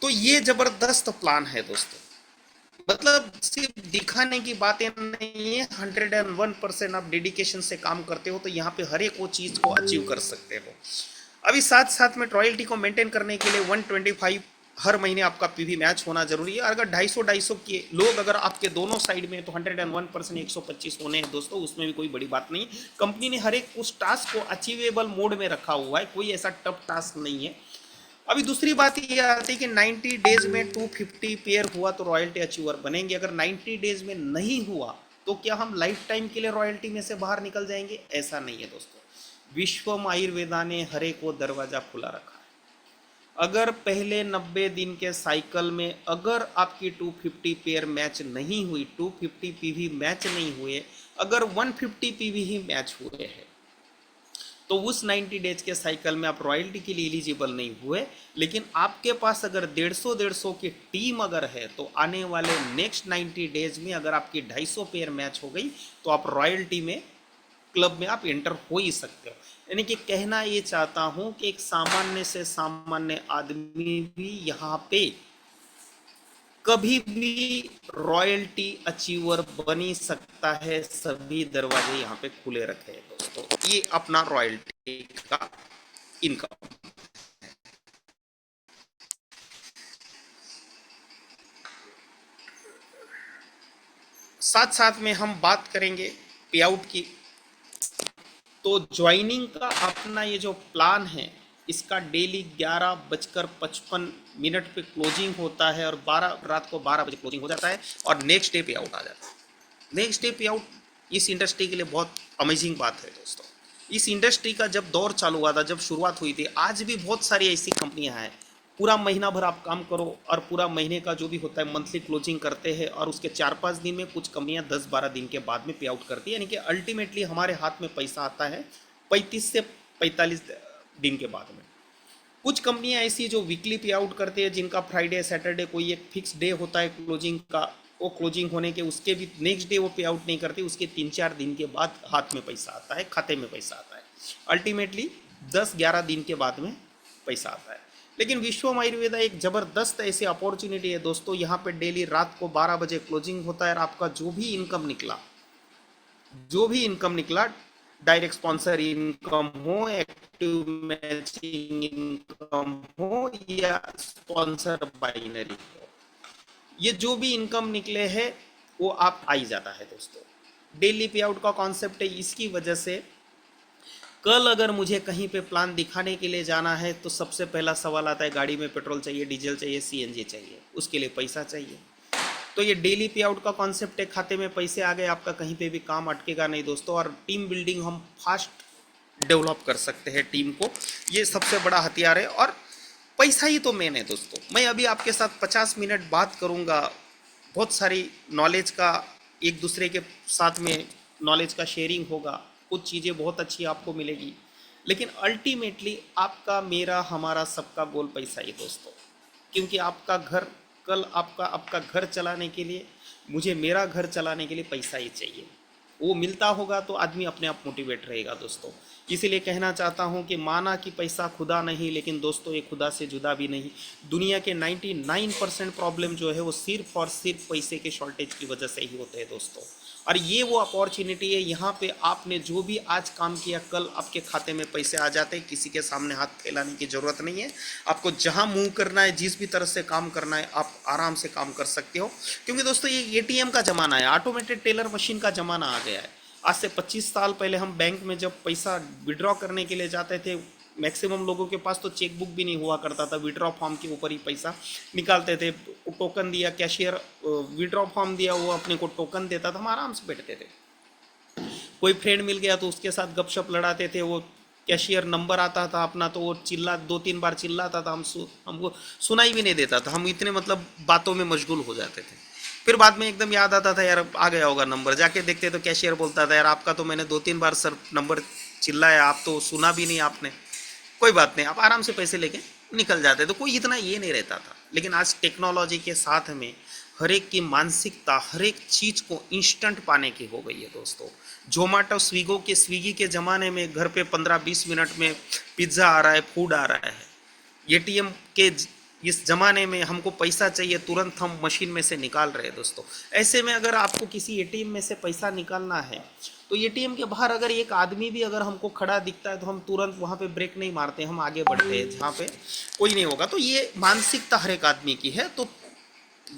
तो ये ज़बरदस्त प्लान है दोस्तों, मतलब सिर्फ दिखाने की बातें नहीं है, 101% आप डेडिकेशन से काम करते हो तो यहाँ पे हर एक वो चीज़ को अचीव कर सकते हो। अभी साथ साथ में रॉयल्टी को मेंटेन करने के लिए 125 हर महीने आपका पीवी मैच होना जरूरी है। अगर 250 के लोग अगर आपके दोनों साइड में तो 101% 125 होने हैं दोस्तों, उसमें भी कोई बड़ी बात नहीं। कंपनी ने हर एक उस टास्क को अचीवेबल मोड में रखा हुआ है, कोई ऐसा टफ टास्क नहीं है। अभी दूसरी बात ये आती है कि 90 डेज में 250 पेयर हुआ तो रॉयल्टी अचीवर बनेंगे। अगर 90 डेज में नहीं हुआ तो क्या हम लाइफ टाइम के लिए रॉयल्टी में से बाहर निकल जाएंगे? ऐसा नहीं है दोस्तों। विश्वम आयुर्वेदा ने हर एक वो दरवाजा खुला रखा है। अगर पहले 90 दिन के साइकिल में अगर आपकी 250 पेयर मैच नहीं हुई, 250 पीवी मैच नहीं हुए, अगर 150 पीवी ही मैच हुए हैं, तो उस 90 डेज के साइकिल में आप रॉयल्टी के लिए एलिजिबल नहीं हुए। लेकिन आपके पास अगर 150 की टीम अगर है तो आने वाले नेक्स्ट 90 डेज में अगर आपकी 250 पेयर मैच हो गई तो आप रॉयल्टी में क्लब में आप एंटर हो ही सकते हो। यानी कि कहना ये चाहता हूं कि एक सामान्य से सामान्य आदमी भी यहाँ पे कभी भी रॉयल्टी अचीवर बन ही सकता है। सभी दरवाजे यहाँ पे खुले रखे हैं दोस्तों। ये अपना रॉयल्टी का इनकम। साथ साथ में हम बात करेंगे पे आउट की। तो ज्वाइनिंग का अपना ये जो प्लान है, इसका डेली 11:55 पे क्लोजिंग होता है और रात को 12 बजे क्लोजिंग हो जाता है और नेक्स्ट डे पे आउट आ जाता है। नेक्स्ट डे पे आउट इस इंडस्ट्री के लिए बहुत अमेजिंग बात है दोस्तों। इस इंडस्ट्री का जब दौर चालू हुआ था, जब शुरुआत हुई थी, आज भी बहुत सारी ऐसी कंपनियां हैं पूरा महीना भर आप काम करो और पूरा महीने का जो भी होता है मंथली क्लोजिंग करते हैं और उसके 4-5 दिन में, कुछ कंपनियां 10-12 दिन के बाद में पे आउट करती है। यानी कि अल्टीमेटली हमारे हाथ में पैसा आता है 35 से 45 दिन के बाद में। कुछ कंपनियां ऐसी जो वीकली पे आउट करते हैं, जिनका फ्राइडे सैटरडे कोई एक फिक्स डे होता है क्लोजिंग का, वो क्लोजिंग होने के उसके भी नेक्स्ट डे वो पे आउट नहीं करते, उसके 3-4 दिन के बाद हाथ में पैसा आता है, खाते में पैसा आता है। अल्टीमेटली 10-11 दिन के बाद में पैसा आता है। लेकिन विश्वम आयुर्वेदा एक ज़बरदस्त ऐसी अपॉर्चुनिटी है दोस्तों। यहाँ पे डेली रात को 12 बजे क्लोजिंग होता है और आपका जो भी इनकम निकला, डायरेक्ट स्पॉन्सर इनकम हो, एक्टिव मैचिंग इनकम हो या स्पॉन्सर बाइनरी हो, ये जो भी इनकम निकले है वो आप आ ही जाता है दोस्तों। डेली पे आउट का कॉन्सेप्ट है। इसकी वजह से कल अगर मुझे कहीं पे प्लान दिखाने के लिए जाना है तो सबसे पहला सवाल आता है, गाड़ी में पेट्रोल चाहिए, डीजल चाहिए, सीएनजी चाहिए, उसके लिए पैसा चाहिए। तो ये डेली पे आउट का कॉन्सेप्ट है। खाते में पैसे आ गए, आपका कहीं पे भी काम अटकेगा नहीं दोस्तों। और टीम बिल्डिंग हम फास्ट डेवलप कर सकते हैं टीम को, ये सबसे बड़ा हथियार है। और पैसा ही तो मेन है दोस्तों। मैं अभी आपके साथ 50 मिनट बात करूँगा, बहुत सारी नॉलेज का एक दूसरे के साथ में नॉलेज का शेयरिंग होगा, कुछ चीज़ें बहुत अच्छी आपको मिलेगी। लेकिन अल्टीमेटली आपका, मेरा, हमारा सबका गोल पैसा ही दोस्तों। क्योंकि आपका घर, कल आपका घर चलाने के लिए, मुझे मेरा घर चलाने के लिए पैसा ही चाहिए। वो मिलता होगा तो आदमी अपने आप मोटिवेट रहेगा दोस्तों। इसीलिए कहना चाहता हूँ कि माना कि पैसा खुदा नहीं, लेकिन दोस्तों ये खुदा से जुदा भी नहीं। दुनिया के 99% प्रॉब्लम जो है वो सिर्फ और सिर्फ पैसे के शॉर्टेज की वजह से ही होते हैं दोस्तों। और ये वो अपॉर्चुनिटी है, यहाँ पे आपने जो भी आज काम किया, कल आपके खाते में पैसे आ जाते हैं। किसी के सामने हाथ फैलाने की ज़रूरत नहीं है। आपको जहाँ मूव करना है, जिस भी तरह से काम करना है, आप आराम से काम कर सकते हो। क्योंकि दोस्तों ये एटीएम का ज़माना है, ऑटोमेटेड टेलर मशीन का ज़माना आ गया है। आज से 25 साल पहले हम बैंक में जब पैसा विड्रॉ करने के लिए जाते थे, मैक्सिमम लोगों के पास तो चेकबुक भी नहीं हुआ करता था, विड्रॉ फॉर्म के ऊपर ही पैसा निकालते थे। टोकन दिया, कैशियर विड्रॉ फॉर्म दिया, वो अपने को टोकन देता था, हम आराम से बैठते थे। कोई फ्रेंड मिल गया तो उसके साथ गपशप लड़ाते थे, वो कैशियर नंबर आता था अपना तो वो 2-3 बार चिल्लाता था, हमको सुनाई भी नहीं देता था। हम इतने मतलब बातों में मशगूल हो जाते थे। फिर बाद में एकदम याद आता था, यार आ गया होगा नंबर, जाके देखते तो कैशियर बोलता था, यार आपका तो मैंने 2-3 बार सर नंबर चिल्लाया, आप तो सुना भी नहीं आपने। कोई बात नहीं, आप आराम से पैसे लेके निकल जाते, तो कोई इतना ये नहीं रहता था। लेकिन आज टेक्नोलॉजी के साथ में हर एक की मानसिकता, हर एक चीज़ को इंस्टेंट पाने की हो गई है दोस्तों। जोमेटो स्विगी के ज़माने में घर पे 15-20 मिनट में पिज्ज़ा आ रहा है, फूड आ रहा है। एटीएम के इस ज़माने में हमको पैसा चाहिए तुरंत, हम मशीन में से निकाल रहे हैं दोस्तों। ऐसे में अगर आपको किसी एटीएम में से पैसा निकालना है तो एटीएम के बाहर अगर एक आदमी भी अगर हमको खड़ा दिखता है तो हम तुरंत वहाँ पे ब्रेक नहीं मारते, हम आगे बढ़ते हैं जहाँ पे कोई नहीं होगा। तो ये मानसिकता हर एक आदमी की है। तो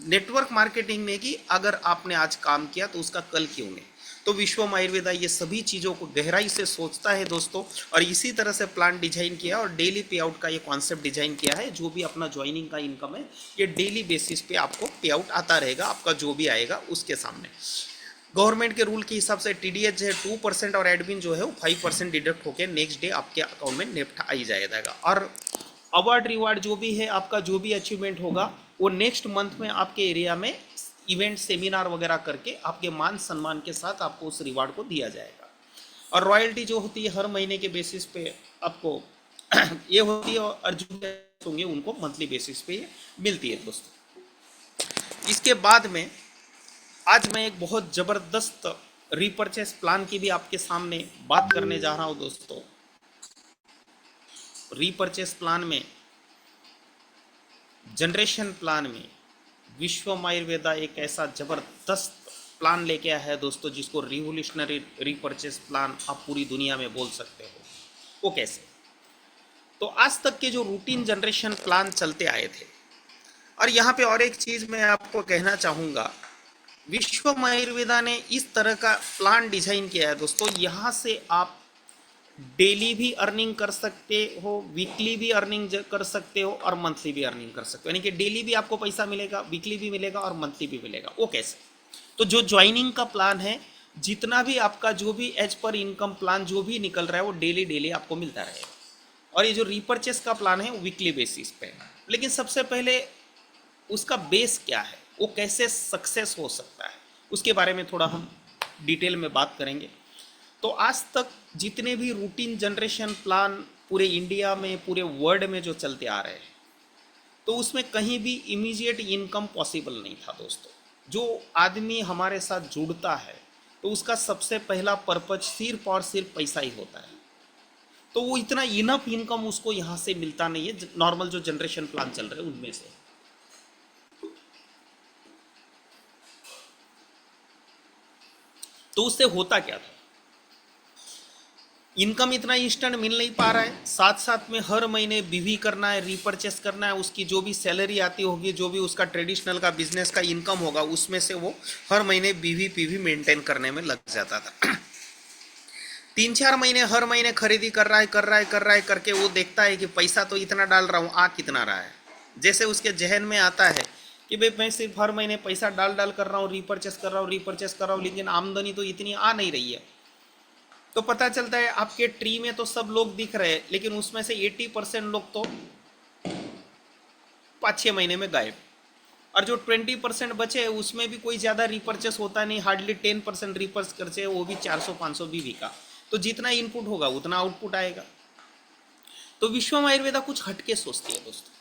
नेटवर्क मार्केटिंग में कि अगर आपने आज काम किया तो उसका कल क्यों नहीं। तो विश्वम आयुर्वेदा ये सभी चीज़ों को गहराई से सोचता है दोस्तों, और इसी तरह से प्लान डिजाइन किया और डेली पे आउट का ये कॉन्सेप्ट डिजाइन किया है। जो भी अपना ज्वाइनिंग का इनकम है ये डेली बेसिस पे आपको पे आउट आता रहेगा, आपका जो भी आएगा उसके सामने। गवर्नमेंट के रूल के हिसाब से TDS है 2% और एडमिन जो है वो 5% डिडक्ट होकर नेक्स्ट डे आपके अकाउंट में नेफ्ट आ ही जाएगा। और अवार्ड रिवार्ड जो भी है, आपका जो भी अचीवमेंट होगा वो नेक्स्ट मंथ में आपके एरिया में इवेंट सेमिनार वगैरह करके आपके मान सम्मान के साथ आपको उस रिवार्ड को दिया जाएगा। और रॉयल्टी जो होती है हर महीने के बेसिस पे आपको ये होती है, और जो होंगे उनको मंथली बेसिस पे ये मिलती है दोस्तों। इसके बाद में आज मैं एक बहुत ज़बरदस्त रीपर्चेस प्लान की भी आपके सामने बात करने जा रहा हूँ दोस्तों। रीपर्चेस प्लान में, जनरेशन प्लान में विश्वम आयुर्वेदा एक ऐसा जबरदस्त प्लान लेके आया है दोस्तों, जिसको रिवोल्यूशनरी रीपर्चेस प्लान आप पूरी दुनिया में बोल सकते हो। वो कैसे? तो आज तक के जो रूटीन जनरेशन प्लान चलते आए थे, और यहाँ पे और एक चीज़ मैं आपको कहना चाहूँगा, विश्वम आयुर्वेदा ने इस तरह का प्लान डिजाइन किया है दोस्तों। यहाँ से आप डेली भी अर्निंग कर सकते हो, वीकली भी अर्निंग कर सकते हो, और मंथली भी अर्निंग कर सकते हो। यानी कि डेली भी आपको पैसा मिलेगा, वीकली भी मिलेगा और मंथली भी मिलेगा। वो कैसे? तो जो ज्वाइनिंग का प्लान है, जितना भी आपका जो भी एज पर इनकम प्लान जो भी निकल रहा है वो डेली आपको मिलता रहेगा। और ये जो रीपर्चेस का प्लान है वो वीकली बेसिस पे। लेकिन सबसे पहले उसका बेस क्या है, वो कैसे सक्सेस हो सकता है, उसके बारे में थोड़ा हम डिटेल में बात करेंगे। तो आज तक जितने भी रूटीन जनरेशन प्लान पूरे इंडिया में, पूरे वर्ल्ड में जो चलते आ रहे हैं, तो उसमें कहीं भी इमीडिएट इनकम पॉसिबल नहीं था दोस्तों। जो आदमी हमारे साथ जुड़ता है तो उसका सबसे पहला पर्पज सिर्फ और सिर्फ पैसा ही होता है। तो वो इतना इनफ इनकम उसको यहाँ से मिलता नहीं है, नॉर्मल जो जनरेशन प्लान चल रहे हैं उनमें से। तो उससे होता क्या था, इनकम इतना इंस्टेंट मिल नहीं पा रहा है, साथ साथ में हर महीने बीवी करना है, रीपर्चेस करना है, उसकी जो भी सैलरी आती होगी, जो भी उसका ट्रेडिशनल का बिजनेस का इनकम होगा, उसमें से वो हर महीने बीवी पीवी मेंटेन करने में लग जाता था। 3-4 महीने हर महीने खरीदी कर रहा है करके वो देखता है कि पैसा तो इतना डाल रहा हूँ, आ कितना रहा है। जैसे उसके जहन में आता है कि भाई मैं सिर्फ हर महीने पैसा डाल कर रहा हूँ, रीपर्चेस कर रहा हूँ, लेकिन आमदनी तो इतनी आ नहीं रही है। तो पता चलता है आपके ट्री में तो सब लोग दिख रहे हैं, लेकिन उसमें से 80% लोग तो 5-6 महीने में गायब, और जो 20% बचे हैं उसमें भी कोई ज़्यादा रीपर्चेस होता नहीं, हार्डली 10% रीपर्चेस करते हैं, वो भी 400-500 बीवी का। तो जितना इनपुट होगा उतना आउटपुट आएगा। तो विश्वम आयुर्वेदा कुछ हटके सोचती है दोस्तों।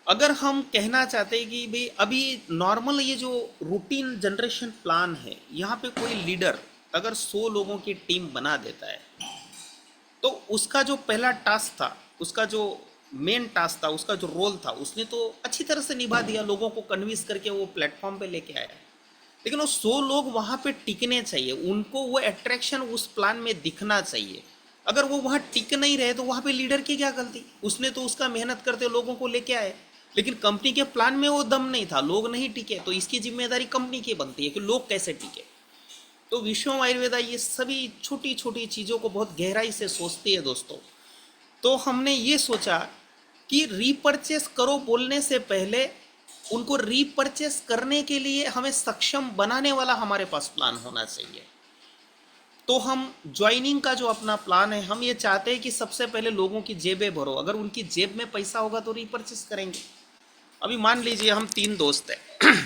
अगर हम कहना चाहते हैं कि भाई अभी नॉर्मल ये जो रूटीन जनरेशन प्लान है, यहाँ पे कोई लीडर अगर 100 लोगों की टीम बना देता है तो उसका जो पहला टास्क था, उसका जो मेन टास्क था, उसका जो रोल था, उसने तो अच्छी तरह से निभा दिया, लोगों को कन्विंस करके वो प्लेटफॉर्म पे लेके आया। लेकिन वो 100 लोग वहाँ पे टिकने चाहिए, उनको वो अट्रैक्शन उस प्लान में दिखना चाहिए। अगर वो वहाँ टिक नहीं रहे तो वहाँ पे लीडर की क्या गलती, उसने तो उसका मेहनत करते लोगों को लेके आए, लेकिन कंपनी के प्लान में वो दम नहीं था, लोग नहीं टिके, तो इसकी जिम्मेदारी कंपनी की बनती है कि लोग कैसे टिके। तो विश्वम आयुर्वेदा ये सभी छोटी छोटी चीज़ों को बहुत गहराई से सोचती है दोस्तों। तो हमने ये सोचा कि रीपर्चेस करो बोलने से पहले उनको रीपर्चेस करने के लिए हमें सक्षम बनाने वाला हमारे पास प्लान होना चाहिए। तो हम ज्वाइनिंग का जो अपना प्लान है, हम ये चाहते हैं कि सबसे पहले लोगों की जेबें भरो, अगर उनकी जेब में पैसा होगा तो रीपर्चेस करेंगे। अभी मान लीजिए हम 3 दोस्त हैं,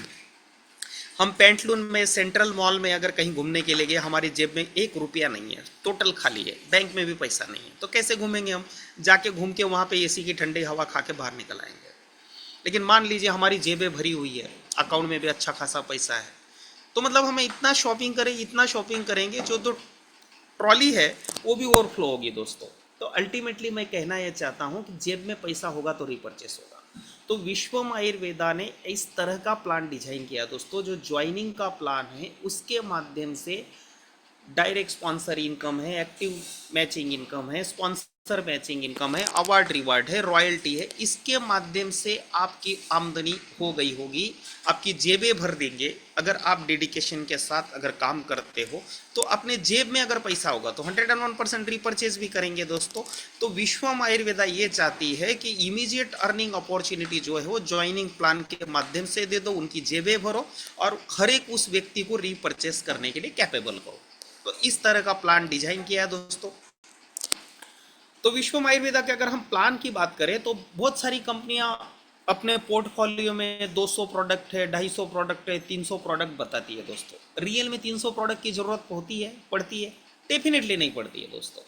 हम पेंटलून में सेंट्रल मॉल में अगर कहीं घूमने के लिए गए, हमारी जेब में 1 रुपया नहीं है, टोटल खाली है, बैंक में भी पैसा नहीं है, तो कैसे घूमेंगे हम? जाके घूम के वहाँ पे एसी की ठंडी हवा खा के बाहर निकल आएंगे। लेकिन मान लीजिए हमारी जेबें भरी हुई है, अकाउंट में भी अच्छा खासा पैसा है, तो मतलब हमें इतना शॉपिंग करेंगे जो तो ट्रॉली है वो भी ओवरफ्लो होगी दोस्तों। तो अल्टीमेटली मैं कहना यह चाहता हूँ कि जेब में पैसा होगा तो रीपर्चेस होगा। तो विश्वम आयुर्वेदा ने इस तरह का प्लान डिजाइन किया दोस्तों, जो ज्वाइनिंग का प्लान है उसके माध्यम से डायरेक्ट स्पॉन्सर इनकम है, एक्टिव मैचिंग इनकम है, स्पॉन्सर मैचिंग इनकम है, अवार्ड रिवार्ड है, रॉयल्टी है, इसके माध्यम से आपकी आमदनी हो गई होगी, आपकी जेबें भर देंगे। अगर आप डेडिकेशन के साथ अगर काम करते हो तो अपने जेब में अगर पैसा होगा तो 101% रीपर्चेज भी करेंगे दोस्तों। तो विश्वम आयुर्वेदा ये चाहती है कि इमीडिएट अर्निंग अपॉर्चुनिटी जो है वो ज्वाइनिंग प्लान के माध्यम से दे दो, उनकी जेबें भरो और हर एक उस व्यक्ति को रीपर्चेस करने के लिए कैपेबल करो। तो इस तरह का प्लान डिजाइन किया है दोस्तों। तो विश्वम आयुर्वेदा के अगर हम प्लान की बात करें तो बहुत सारी कंपनियां अपने पोर्टफोलियो में 200 प्रोडक्ट है, 250 प्रोडक्ट है, 300 प्रोडक्ट बताती है दोस्तों। रियल में 300 प्रोडक्ट की जरूरत पड़ती है? डेफिनेटली नहीं पड़ती है दोस्तों।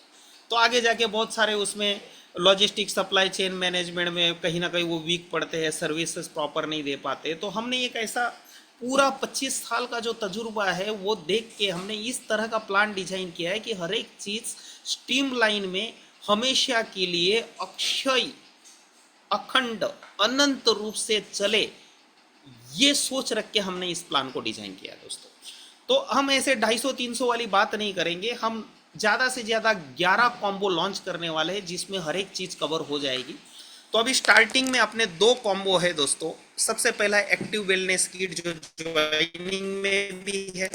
तो आगे जाके बहुत सारे उसमें लॉजिस्टिक सप्लाई चेन मैनेजमेंट में कहीं ना कहीं वो वीक पड़ते हैं, सर्विसेज प्रॉपर नहीं दे पाते। तो हमने एक ऐसा पूरा 25 साल का जो तजुर्बा है वो देख के हमने इस तरह का प्लान डिजाइन किया है कि हर एक चीज़ स्ट्रीमलाइन में हमेशा के लिए अक्षय, अखंड, अनंत रूप से चले, ये सोच रख के हमने इस प्लान को डिजाइन किया दोस्तों। तो हम ऐसे 250-300 वाली बात नहीं करेंगे, हम ज़्यादा से ज़्यादा 11 कॉम्बो लॉन्च करने वाले हैं जिसमें हर एक चीज़ कवर हो जाएगी। तो अभी स्टार्टिंग में अपने 2 कॉम्बो है दोस्तों। सबसे पहला एक्टिव वेलनेस किट जो ज्वाइनिंग में भी है,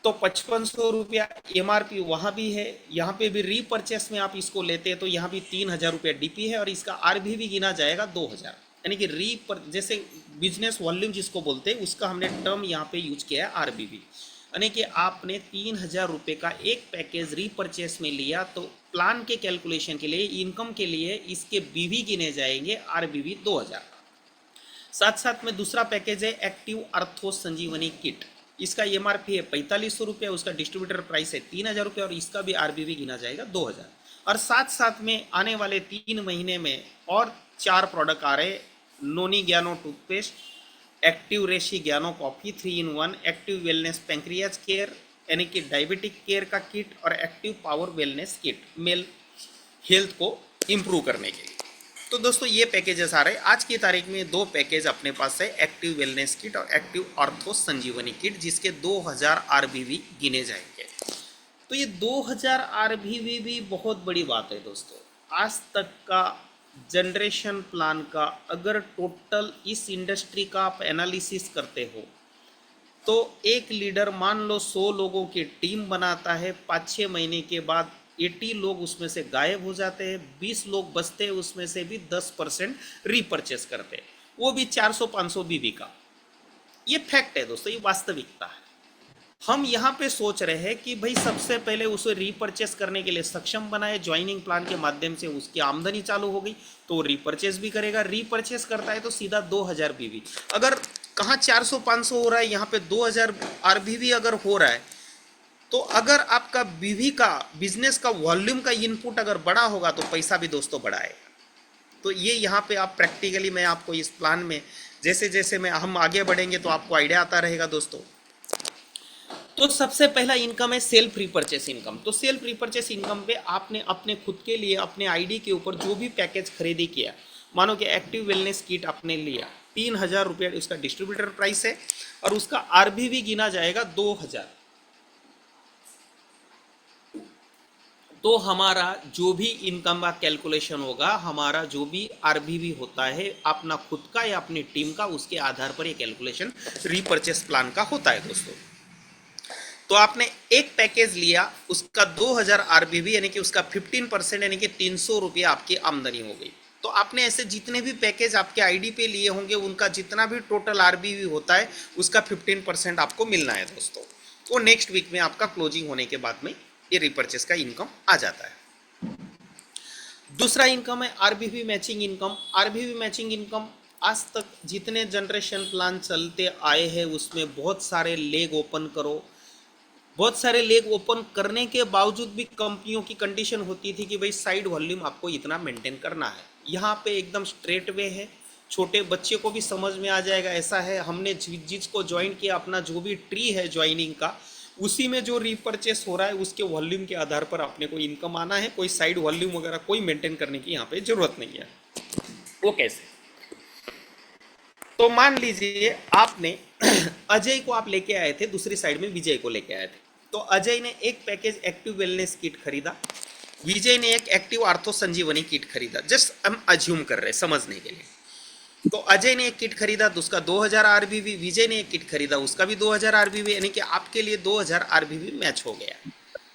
तो 5500 रुपया MRP वहाँ भी है, यहाँ पे भी रीपर्चेस में आप इसको लेते हैं तो यहाँ भी 3000 रुपया DP है और इसका RB भी गिना जाएगा 2000, यानी कि जैसे बिजनेस वॉल्यूम जिसको बोलते हैं उसका हमने टर्म यहाँ पे यूज किया है RB भी, यानी कि आपने 3000 रुपये का एक पैकेज रीपर्चेस में लिया तो प्लान के कैलकुलेशन के लिए, इनकम के लिए इसके BV गिने जाएंगे, RB भी 2000। साथ साथ में दूसरा पैकेज है एक्टिव अर्थो संजीवनी किट, इसका MRP है 4500 रुपये, उसका डिस्ट्रीब्यूटर प्राइस है 3000 रुपये और इसका भी RB भी गिना जाएगा 2000। और साथ साथ में आने वाले 3 महीने में और 4 प्रोडक्ट आ रहे, noni Gano toothpaste, active reishi Gano coffee 3-in-1, active wellness pancreas care यानी कि डायबिटिक केयर का किट और active power wellness kit male health को इम्प्रूव करने के लिए। तो दोस्तों ये पैकेजेस आ रहे हैं। आज की तारीख में 2 पैकेज अपने पास है, एक्टिव वेलनेस किट और एक्टिव ऑर्थो संजीवनी किट, जिसके 2000 RBV गिने जाएंगे। तो ये 2000 RBV भी बहुत बड़ी बात है दोस्तों। आज तक का जनरेशन प्लान का अगर टोटल इस इंडस्ट्री का आप एनालिसिस करते हो तो एक लीडर मान लो 100 लोगों की टीम बनाता है, 5-6 महीने के बाद 80 लोग उसमें से गायब हो जाते हैं, 20 लोग बचते हैं, उसमें से भी 10% रीपर्चेस करते हैं, वो भी 400-500 BV का। ये फैक्ट है दोस्तों, ये वास्तविकता है। हम यहाँ पे सोच रहे हैं कि भाई सबसे पहले उसे रीपर्चेस करने के लिए सक्षम बनाए, ज्वाइनिंग प्लान के माध्यम से उसकी आमदनी चालू हो गई तो रीपर्चेस भी करेगा। रीपर्चेस करता है तो सीधा 2000 BV, अगर कहाँ 400-500 हो रहा है, यहाँ पे 2000 RBV अगर हो रहा है तो अगर आपका BV का बिजनेस का वॉल्यूम का इनपुट अगर बड़ा होगा तो पैसा भी दोस्तों बड़ा आएगा। तो ये यहाँ पे आप प्रैक्टिकली मैं आपको इस प्लान में जैसे जैसे हम आगे बढ़ेंगे तो आपको आइडिया आता रहेगा दोस्तों। तो सबसे पहला इनकम है सेल्फ रीपर्चेस इनकम। तो सेल्फ रीपर्चेस इनकम पे आपने अपने खुद के लिए अपने ID के ऊपर जो भी पैकेज खरीदी किया, मानो कि एक्टिव वेलनेस किट आपने लिया 3000 रुपया उसका डिस्ट्रीब्यूटर प्राइस है और उसका RBV गिना जाएगा 2000। तो हमारा जो भी इनकम का कैलकुलेशन होगा, हमारा जो भी RBV होता है अपना खुद का या अपनी टीम का, उसके आधार पर ये कैलकुलेशन रीपर्चेस प्लान का होता है दोस्तों। तो आपने एक पैकेज लिया, उसका 2000 RBV यानी कि उसका 15% यानी कि 300 रुपया आपकी आमदनी हो गई। तो आपने ऐसे जितने भी पैकेज आपके ID पे लिए होंगे उनका जितना भी टोटल RBV होता है उसका 15% आपको मिलना है दोस्तों। तो नेक्स्ट वीक में आपका क्लोजिंग होने के बाद में ये रीपर्चेस का इनकम आ जाता है। दूसरा इनकम है RBV matching income. RBV matching income आज तक जितने जनरेशन प्लान चलते आए हैं उसमें बहुत सारे लेग ओपन करो, बहुत सारे लेग ओपन करने के बावजूद भी कंपनियों की कंडीशन होती थी कि भाई साइड वॉल्यूम आपको इतना मेंटेन करना है। यहाँ पे एकदम स्ट्रेट वे है, छोटे बच्चे को भी समझ में आ जाएगा ऐसा है। हमने जिसको ज्वाइन किया अपना जो भी ट्री है ज्वाइनिंग का, उसी में जो रीपर्चेस हो रहा है उसके वॉल्यूम के आधार पर अपने को इनकम आना है, कोई साइड वॉल्यूम वगैरह कोई मेंटेन करने की यहाँ पे जरूरत नहीं है। वो कैसे? तो मान लीजिए आपने अजय को आप लेके आए थे, दूसरी साइड में विजय को लेके आए थे। तो अजय ने एक पैकेज एक्टिव वेलनेस किट खरीदा, विजय ने एक एक्टिव आर्थो संजीवनी किट खरीदा। जस्ट हम अज्यूम कर रहे हैं समझने के लिए। तो अजय ने एक किट खरीदा तो उसका 2000 आरबीवी, विजय ने एक किट खरीदा उसका भी 2000 आरबीवी, यानी कि आपके लिए 2000 आरबीवी मैच हो गया।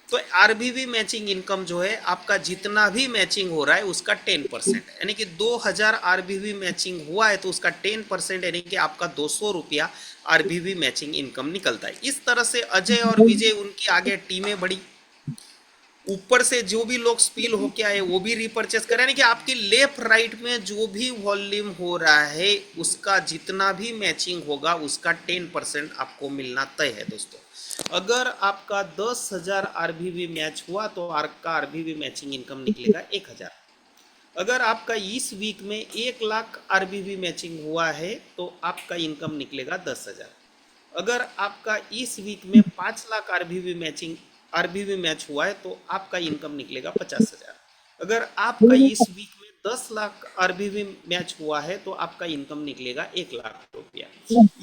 तो आरबीवी मैचिंग इनकम जो है आपका जितना भी मैचिंग हो रहा है उसका 10%, यानी कि 2000 आरबीवी मैचिंग हुआ है तो उसका 10% यानी कि आपका 200 रुपया आरबीवी मैचिंग इनकम निकलता है। इस तरह से अजय और विजय उनकी आगे टीमें बढ़ी, ऊपर से जो भी लोग स्पील होके आए वो भी रिपर्चेस करें, यानी कि आपकी लेफ्ट राइट में जो भी वॉल्यूम हो रहा है उसका जितना भी मैचिंग होगा उसका 10% आपको मिलना तय है दोस्तों। अगर आपका 10,000 आरबीवी मैच हुआ तो आपका आरबीवी मैचिंग इनकम निकलेगा 1000। अगर आपका इस वीक में 1 लाख आरबीवी मैचिंग हुआ है तो आपका इनकम निकलेगा 10,000। अगर आपका इस वीक में 5 लाख आरबीवी मैच हुआ है तो आपका इनकम निकलेगा 50,000। अगर आपका इस वीक में 10 लाख आरबीवी मैच हुआ है तो आपका इनकम निकलेगा 1 लाख रुपया।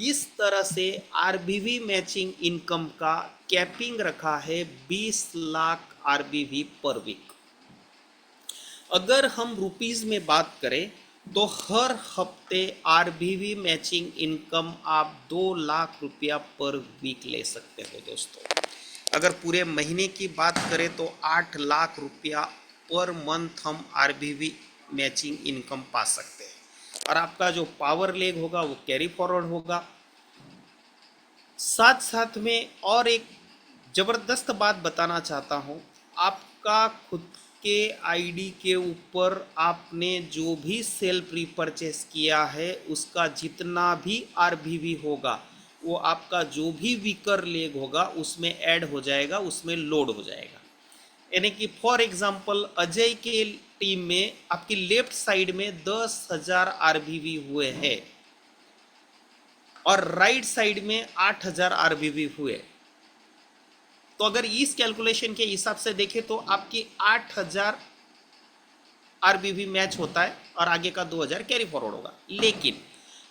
इस तरह से आरबीवी मैचिंग इनकम का कैपिंग रखा है 20 लाख आरबीवी पर वीक। अगर हम रुपीज में बात करें तो हर हफ्ते आरबीवी मैचिंग इनकम आप 2 लाख रुपया पर वीक ले सकते हो दोस्तों। अगर पूरे महीने की बात करें तो 8 लाख रुपया पर मंथ हम आरबीवी मैचिंग इनकम पा सकते हैं। और आपका जो पावर लेग होगा वो कैरी फॉरवर्ड होगा। साथ साथ में और एक ज़बरदस्त बात बताना चाहता हूँ, आपका खुद के आईडी के ऊपर आपने जो भी सेल्फ रीपरचेस किया है उसका जितना भी आरबीवी होगा वो आपका जो भी वीकर लेग होगा उसमें ऐड हो जाएगा, उसमें लोड हो जाएगा। यानी कि फॉर एग्जांपल अजय के टीम में आपकी लेफ्ट साइड में 10,000 आरबीवी हुए हैं और राइट साइड में 8,000 आरबीवी हुए। तो अगर इस कैलकुलेशन के हिसाब से देखें तो आपकी 8,000 आरबीवी मैच होता है और आगे का 2,000 कैरी फॉरवर्ड होगा। लेकिन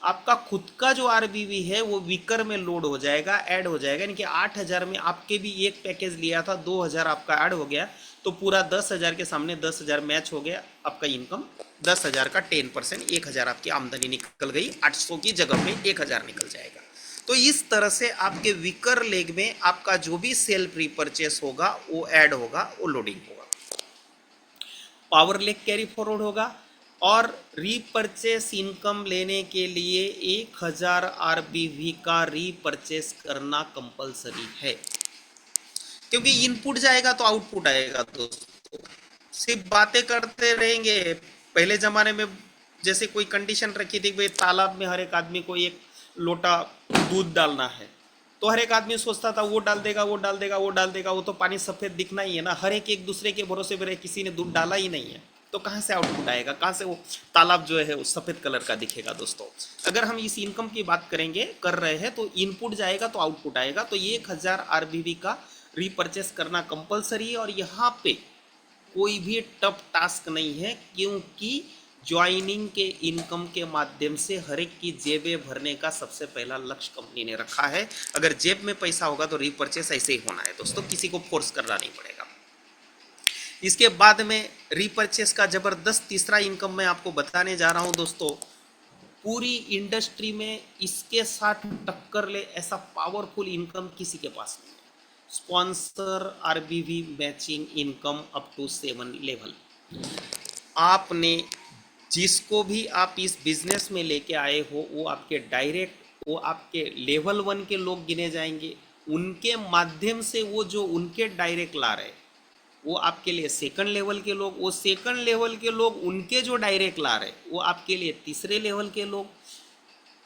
आपका खुद का जो आरबीवी है वो वीकर में लोड हो जाएगा, ऐड हो जाएगा, यानी कि 8,000 में आपके भी एक पैकेज लिया था, 2,000 आपका ऐड हो गया तो पूरा 10,000 के सामने 10,000 मैच हो गया। आपका इनकम 10,000 का 10% 1,000 आपकी आमदनी निकल गई, 800 की जगह में 1,000 निकल जाएगा। तो इस तरह से आपके वीकर लेग में आपका जो भी सेल्फ रीपरचेस होगा वो ऐड होगा, वो लोडिंग होगा। पावर लेग कैरी फॉरवर्ड होगा और रीपरचेस इनकम लेने के लिए 1,000 आरबीवी का रीपरचेस करना कंपलसरी है, क्योंकि इनपुट जाएगा तो आउटपुट आएगा दोस्तों। सिर्फ बातें करते रहेंगे। पहले जमाने में जैसे कोई कंडीशन रखी थी भाई तालाब में हर एक आदमी को 1 लोटा दूध डालना है, तो हर एक आदमी सोचता था वो डाल देगा वो डाल देगा वो डाल देगा, वो तो पानी सफ़ेद दिखना ही है ना। हर एक दूसरे के भरोसे पर किसी ने दूध डाला ही नहीं है तो कहाँ से आउटपुट आएगा, कहाँ से वो तालाब जो है वो सफ़ेद कलर का दिखेगा दोस्तों। अगर हम इस इनकम की बात कर रहे हैं तो इनपुट जाएगा तो आउटपुट आएगा। तो 1,000 आरबीवी का रीपरचेस करना कंपलसरी है और यहाँ पे कोई भी टफ टास्क नहीं है, क्योंकि ज्वाइनिंग के इनकम के माध्यम से हर एक की जेबें भरने का सबसे पहला लक्ष्य कंपनी ने रखा है। अगर जेब में पैसा होगा तो रीपरचेस ऐसे ही होना है दोस्तों, किसी को फोर्स करना नहीं पड़ेगा। इसके बाद में रीपरचेस का जबरदस्त तीसरा इनकम मैं आपको बताने जा रहा हूं दोस्तों। पूरी इंडस्ट्री में इसके साथ टक्कर ले ऐसा पावरफुल इनकम किसी के पास नहीं है। Sponsor RBV matching income up to 7 level. आपने जिसको भी आप इस बिजनेस में लेके आए हो वो आपके डायरेक्ट, वो आपके लेवल 1 के लोग गिने जाएंगे। उनके माध्यम से वो जो उनके डायरेक्ट ला रहे वो आपके लिए सेकंड लेवल के लोग, वो सेकंड लेवल के लोग उनके जो डायरेक्ट ला रहे वो आपके लिए तीसरे लेवल के लोग,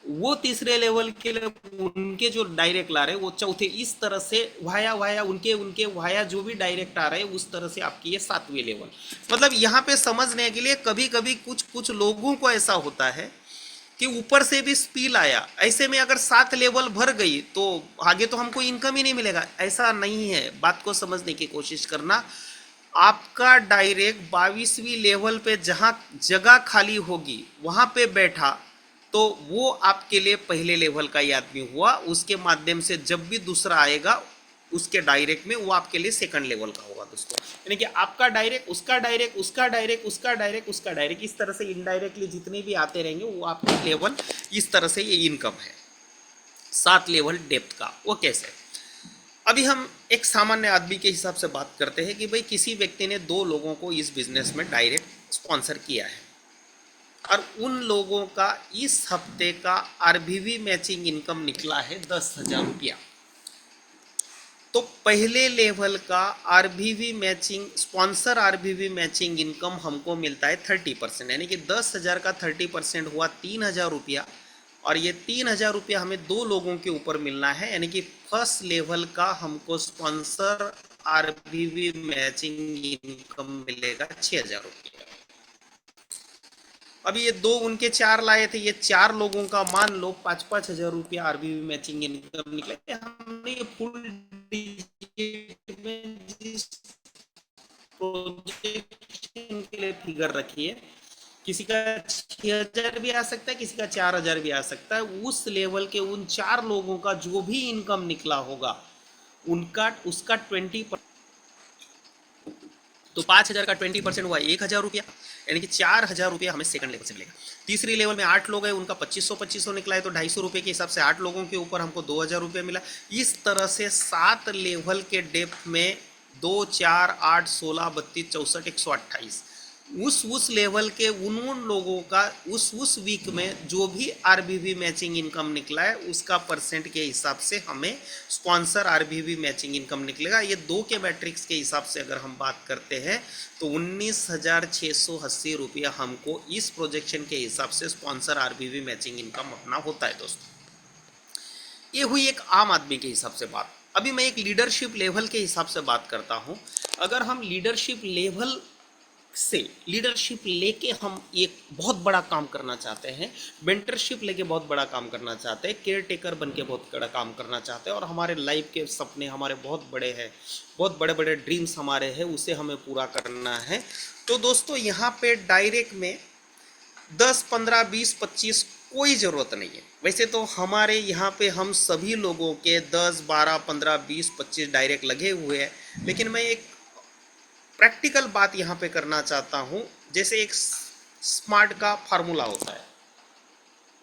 वो तीसरे लेवल के लोग उनके जो डायरेक्ट ला रहे वो चौथे। इस तरह से वाया उनके वाया जो भी डायरेक्ट आ रहे हैं उस तरह से आपकी ये 7वें लेवल। मतलब यहाँ पे समझने के लिए कभी कभी कुछ लोगों को ऐसा होता है कि ऊपर से भी स्पील आया, ऐसे में अगर 7 लेवल भर गई तो आगे तो हमको इनकम ही नहीं मिलेगा। ऐसा नहीं है, बात को समझने की कोशिश करना। आपका डायरेक्ट 22वीं लेवल पे जहां जगह खाली होगी वहां पे बैठा, तो वो आपके लिए पहले लेवल का ही आदमी हुआ। उसके माध्यम से जब भी दूसरा आएगा उसके डायरेक्ट में, वो आपके लिए सेकंड लेवल का होगा दोस्तों। यानी कि आपका डायरेक्ट, उसका डायरेक्ट, उसका डायरेक्ट, उसका डायरेक्ट, उसका डायरेक्ट, इस तरह से इनडायरेक्टली जितने भी आते रहेंगे वो आपके लेवल, इस तरह से ये इनकम है 7 लेवल डेप्थ का। वो कैसे? अभी हम एक सामान्य आदमी के हिसाब से बात करते हैं कि भाई किसी व्यक्ति ने 2 लोगों को इस बिजनेस में डायरेक्ट स्पॉन्सर किया है और उन लोगों का इस हफ्ते का आरबीवी मैचिंग इनकम निकला है 10,000 रुपया। तो पहले लेवल का आरबीवी matching, sponsor RBV matching income हमको मिलता है 30%, यानी कि 10,000 का 30% हुआ 3,000 रुपया, और ये 3,000 रुपया हमें 2 लोगों के ऊपर मिलना है, यानी कि फर्स्ट लेवल का हमको स्पॉन्सर आरबीवी मैचिंग इनकम मिलेगा 6,000 रुपया। अभी ये 2 उनके 4 लाए थे, ये 4 लोगों का मान लो 5-5 हजार रुपया आरबीवी मैचिंग इनकम निकले। हमने ये फुल डिजिट में जिस प्रोजेक्शन के लिए फिगर रखी है, किसी का 6,000 भी आ सकता है, किसी का 4,000 भी आ सकता है। उस लेवल के उन 4 लोगों का जो भी इनकम निकला होगा उनका, उसका 20%, तो 5,000 का 20% हुआ 1,000 रुपया, यानी कि 4,000 रुपया हमें सेकंड लेवल से मिलेगा। तीसरी लेवल में 8 लोग हैं, उनका 2500 निकला है, तो 250 रुपये के हिसाब से 8 लोगों के ऊपर हमको 2,000 रुपये मिला। इस तरह से 7 लेवल के डेप्थ में 2, 4, 8, 16, 32, 64, 128 उस लेवल के उन लोगों का उस वीक में जो भी आरबीवी मैचिंग इनकम निकला है उसका परसेंट के हिसाब से हमें स्पॉन्सर आरबीवी मैचिंग इनकम निकलेगा। ये 2 के मैट्रिक्स के हिसाब से अगर हम बात करते हैं तो 19,680 रुपया हमको इस प्रोजेक्शन के हिसाब से स्पॉन्सर आरबीवी मैचिंग इनकम अपना होता है दोस्तों। ये हुई एक आम आदमी के हिसाब से बात। अभी मैं एक लीडरशिप लेवल के हिसाब से बात करता हूँ। अगर हम लीडरशिप लेवल से लीडरशिप लेके हम एक बहुत बड़ा काम करना चाहते हैं, मेंटरशिप लेके बहुत बड़ा काम करना चाहते हैं, केयर टेकर बन के बहुत बड़ा काम करना चाहते हैं, और हमारे लाइफ के सपने हमारे बहुत बड़े हैं, बहुत बड़े बड़े ड्रीम्स हमारे हैं, उसे हमें पूरा करना है, तो दोस्तों यहाँ पे डायरेक्ट में 10, 15, 20, 25 कोई ज़रूरत नहीं है। वैसे तो हमारे यहाँ पे हम सभी लोगों के 10, 12, 15, 20, 25 डायरेक्ट लगे हुए हैं, लेकिन मैं एक प्रैक्टिकल बात यहाँ पे करना चाहता हूँ। जैसे एक स्मार्ट का फार्मूला होता है,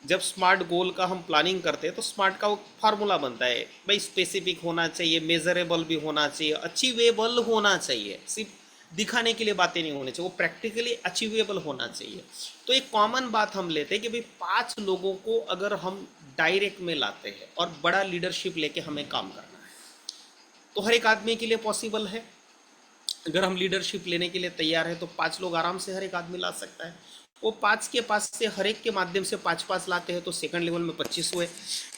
जब स्मार्ट गोल का हम प्लानिंग करते हैं तो स्मार्ट का वो फार्मूला बनता है, भाई स्पेसिफिक होना चाहिए, मेजरेबल भी होना चाहिए, अचीवेबल होना चाहिए, सिर्फ दिखाने के लिए बातें नहीं होनी चाहिए, वो प्रैक्टिकली अचीवेबल होना चाहिए। तो एक कॉमन बात हम लेते हैं कि भाई 5 लोगों को अगर हम डायरेक्ट में लाते हैं और बड़ा लीडरशिप लेके हमें काम करना है, तो हर एक आदमी के लिए पॉसिबल है। अगर हम लीडरशिप लेने के लिए तैयार है तो 5 लोग आराम से हर एक आदमी ला सकता है। वो 5 के पास से हर एक के माध्यम से 5-5 लाते हैं तो सेकंड लेवल में 25 हुए।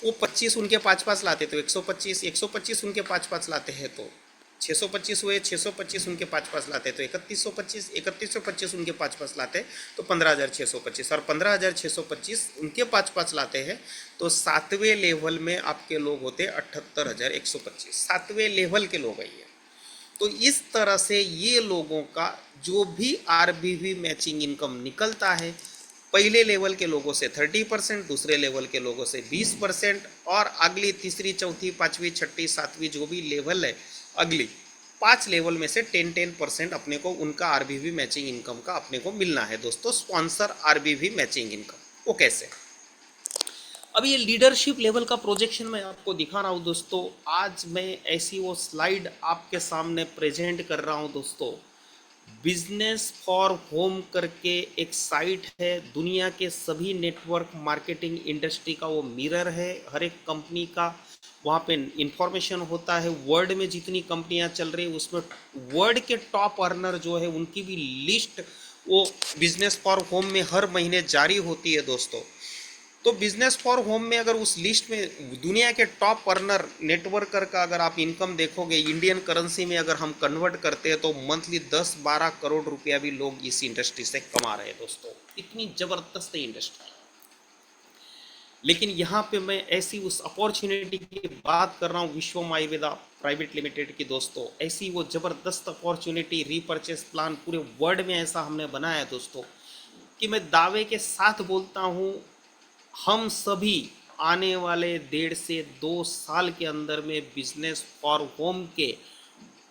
वो 25 उनके 5-5 लाते तो 125, 125 उनके 5-5 लाते हैं तो 625 हुए, 625 उनके 5-5 लाते तो 3125, 3125 उनके 5-5 लाते तो 15,625, और 15,625 उनके 5-5 लाते हैं तो 7वें लेवल में आपके लोग होते 78,125, 7वें लेवल के लोग आइए। तो इस तरह से ये लोगों का जो भी आरबीवी मैचिंग इनकम निकलता है, पहले लेवल के लोगों से 30%, दूसरे लेवल के लोगों से 20%, और अगली 3री, 4थी, 5वीं, 6ठी, 7वीं जो भी लेवल है, अगली 5 लेवल में से 10% अपने को उनका आरबीवी मैचिंग इनकम का अपने को मिलना है दोस्तों, स्पॉन्सर आरबीवी मैचिंग इनकम। वो कैसे? अब ये लीडरशिप लेवल का प्रोजेक्शन मैं आपको दिखा रहा हूँ दोस्तों। आज मैं ऐसी वो स्लाइड आपके सामने प्रेजेंट कर रहा हूँ दोस्तों। बिजनेस फॉर होम करके एक साइट है, दुनिया के सभी नेटवर्क मार्केटिंग इंडस्ट्री का वो मिरर है, हर एक कंपनी का वहाँ पे इंफॉर्मेशन होता है। वर्ल्ड में जितनी कंपनियाँ चल रही है उसमें वर्ल्ड के टॉप अर्नर जो है उनकी भी लिस्ट वो बिजनेस फॉर होम में हर महीने जारी होती है दोस्तों। तो बिजनेस फॉर होम में अगर उस लिस्ट में दुनिया के टॉप अर्नर नेटवर्कर का अगर आप इनकम देखोगे, इंडियन करेंसी में अगर हम कन्वर्ट करते हैं तो मंथली 10-12 करोड़ रुपया भी लोग इस इंडस्ट्री से कमा रहे हैं दोस्तों। इतनी ज़बरदस्त इंडस्ट्री। लेकिन यहाँ पे मैं ऐसी उस अपॉर्चुनिटी की बात कर रहा हूँ विश्वम आयुर्वेदा प्राइवेट लिमिटेड की दोस्तों, ऐसी वो ज़बरदस्त अपॉर्चुनिटी रीपर्चेस प्लान पूरे वर्ल्ड में ऐसा हमने बनाया है दोस्तों कि मैं दावे के साथ बोलता हूँ हम सभी आने वाले 1.5 से 2 साल के अंदर में बिजनेस फॉर होम के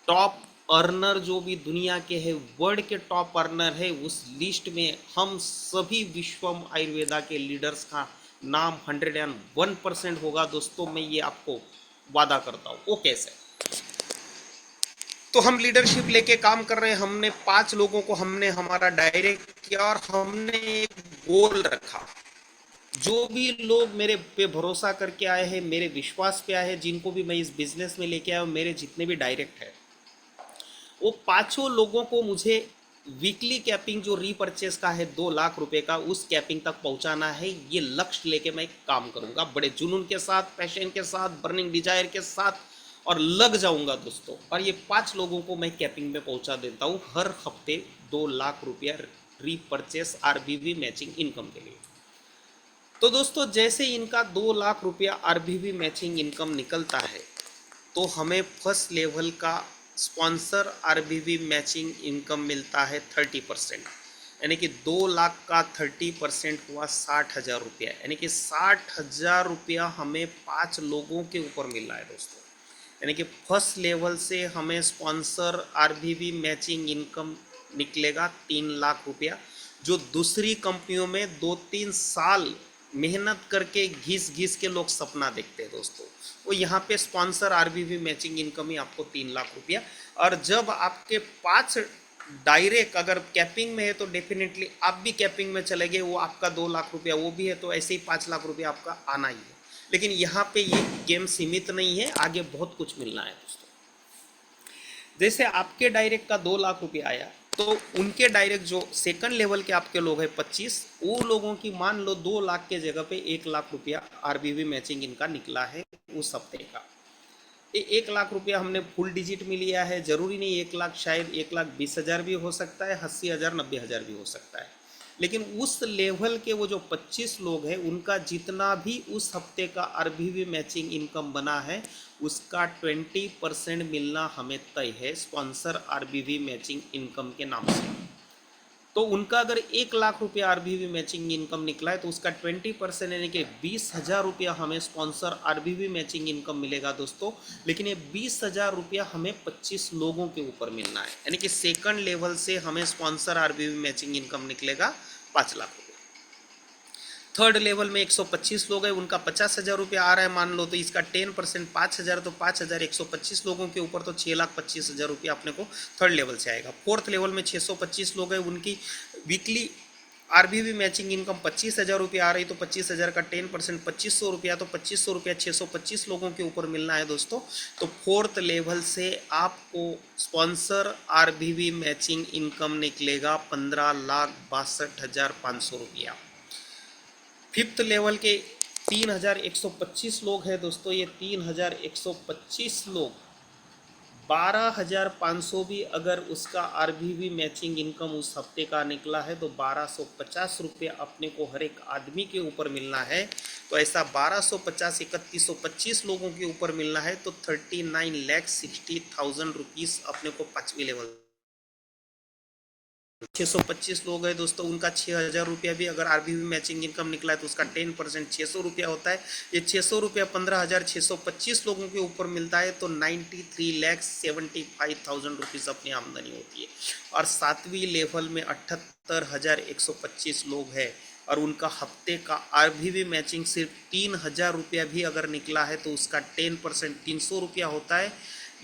टॉप अर्नर जो भी दुनिया के है, वर्ल्ड के टॉप अर्नर है, उस लिस्ट में हम सभी विश्वम आयुर्वेदा के लीडर्स का नाम 101% होगा दोस्तों। मैं ये आपको वादा करता हूँ। वो कैसे? तो हम लीडरशिप लेके काम कर रहे हैं। हमने 5 लोगों को हमने हमारा डायरेक्ट किया और हमने एक गोल रखा। जो भी लोग मेरे पे भरोसा करके आए हैं, मेरे विश्वास पे आए हैं, जिनको भी मैं इस बिजनेस में लेके आया हूँ, मेरे जितने भी डायरेक्ट है, वो 5 लोगों को मुझे वीकली कैपिंग जो रीपर्चेस का है 2 लाख रुपए का, उस कैपिंग तक पहुंचाना है। ये लक्ष्य लेके मैं काम करूंगा बड़े जुनून के साथ, पैशन के साथ, बर्निंग डिजायर के साथ, और लग जाऊंगा दोस्तों। और ये 5 लोगों को मैं कैपिंग में पहुंचा देता हूं हर हफ्ते 2 लाख रुपया रीपर्चेस आरबीवी मैचिंग इनकम के लिए। तो दोस्तों जैसे इनका 2 लाख रुपया आरबीवी मैचिंग इनकम निकलता है तो हमें फर्स्ट लेवल का स्पॉन्सर आरबीवी मैचिंग इनकम मिलता है 30%, यानी कि 2 लाख का 30% हुआ 60,000 रुपया, यानी कि 60,000 रुपया हमें 5 लोगों के ऊपर मिल रहा है दोस्तों। यानी कि फर्स्ट लेवल से हमें स्पॉन्सर आरबीवी मैचिंग इनकम निकलेगा 3 लाख रुपया, जो दूसरी कंपनियों में 2-3 साल मेहनत करके घिस घिस के लोग सपना देखते हैं दोस्तों। वो यहाँ पे स्पॉन्सर आरबीवी मैचिंग इनकम ही आपको 3 लाख रुपया। और जब आपके 5 डायरेक्ट अगर कैपिंग में है तो डेफिनेटली आप भी कैपिंग में चले गए, वो आपका 2 लाख रुपया वो भी है, तो ऐसे ही 5 लाख रुपया आपका आना ही है। लेकिन यहाँ पे ये गेम सीमित नहीं है, आगे बहुत कुछ मिलना है दोस्तों। जैसे आपके डायरेक्ट का 2 लाख रुपया आया तो उनके डायरेक्ट जो सेकंड लेवल के आपके लोग हैं 25, वो लोगों की मान लो 2 लाख के जगह पे 1 लाख रुपया आरबीवी मैचिंग इनका निकला है उस हफ्ते का। ये 1 लाख रुपया हमने फुल डिजिट में लिया है। जरूरी नहीं 1 लाख, शायद 1,20,000 भी हो सकता है, 80,000, 90,000 भी हो सकता है। लेकिन उस लेवल के वो जो 25 लोग हैं उनका जितना भी उस हफ्ते का आरबीवी मैचिंग इनकम बना है उसका 20% मिलना हमें तय है स्पॉन्सर आरबीवी मैचिंग इनकम के नाम से। तो उनका अगर 1 लाख रुपया आरबीवी मैचिंग इनकम निकला है तो उसका 20% यानी कि 20,000 रुपया हमें स्पॉन्सर आरबीवी मैचिंग इनकम मिलेगा दोस्तों। लेकिन ये 20,000 रुपया हमें 25 लोगों के ऊपर मिलना है, यानी कि सेकंड लेवल से हमें स्पॉन्सर आरबीवी मैचिंग इनकम निकलेगा 5 लाख रुपये। थर्ड लेवल में 125 लोग हैं, उनका 50,000 रुपया आ रहा है मान लो, तो इसका 10% 5,000, तो 5,000 125 लोगों के ऊपर तो 6,25,000 रुपया अपने को थर्ड लेवल से आएगा। फोर्थ लेवल में 625 लोग हैं, उनकी वीकली आरबीवी मैचिंग इनकम 25,000 रुपया आ रही, तो 25,000 का 10% 2,500 रुपया, तो 2,500 रुपया 625 लोगों के ऊपर मिलना है दोस्तों। तो फोर्थ लेवल से आपको स्पॉन्सर आरबीवी मैचिंग इनकम निकलेगा 15,62,500 रुपया। फिफ्थ लेवल के 3,125 लोग हैं दोस्तों। ये 3,125 लोग 12,500 भी अगर उसका आरबीवी मैचिंग इनकम उस हफ्ते का निकला है तो 1,250 रुपये अपने को हर एक आदमी के ऊपर मिलना है। तो ऐसा 1,250 3,125 लोगों के ऊपर मिलना है, तो 39,60,000 रुपीज़ अपने को 5वीं लेवल। 625 लोग हैं दोस्तों, उनका 6,000 रुपया भी अगर आरबीवी मैचिंग इनकम निकला है तो उसका 10% 600 रुपया होता है। ये 600 रुपया 15,625 लोगों के ऊपर मिलता है, तो 93,75,000 रुपीज़ अपनी आमदनी होती है। और 7वीं लेवल में 78,125 लोग हैं और उनका हफ्ते का आरबीवी मैचिंग सिर्फ 3,000 रुपया भी अगर निकला है तो उसका 10% 300 रुपया होता है।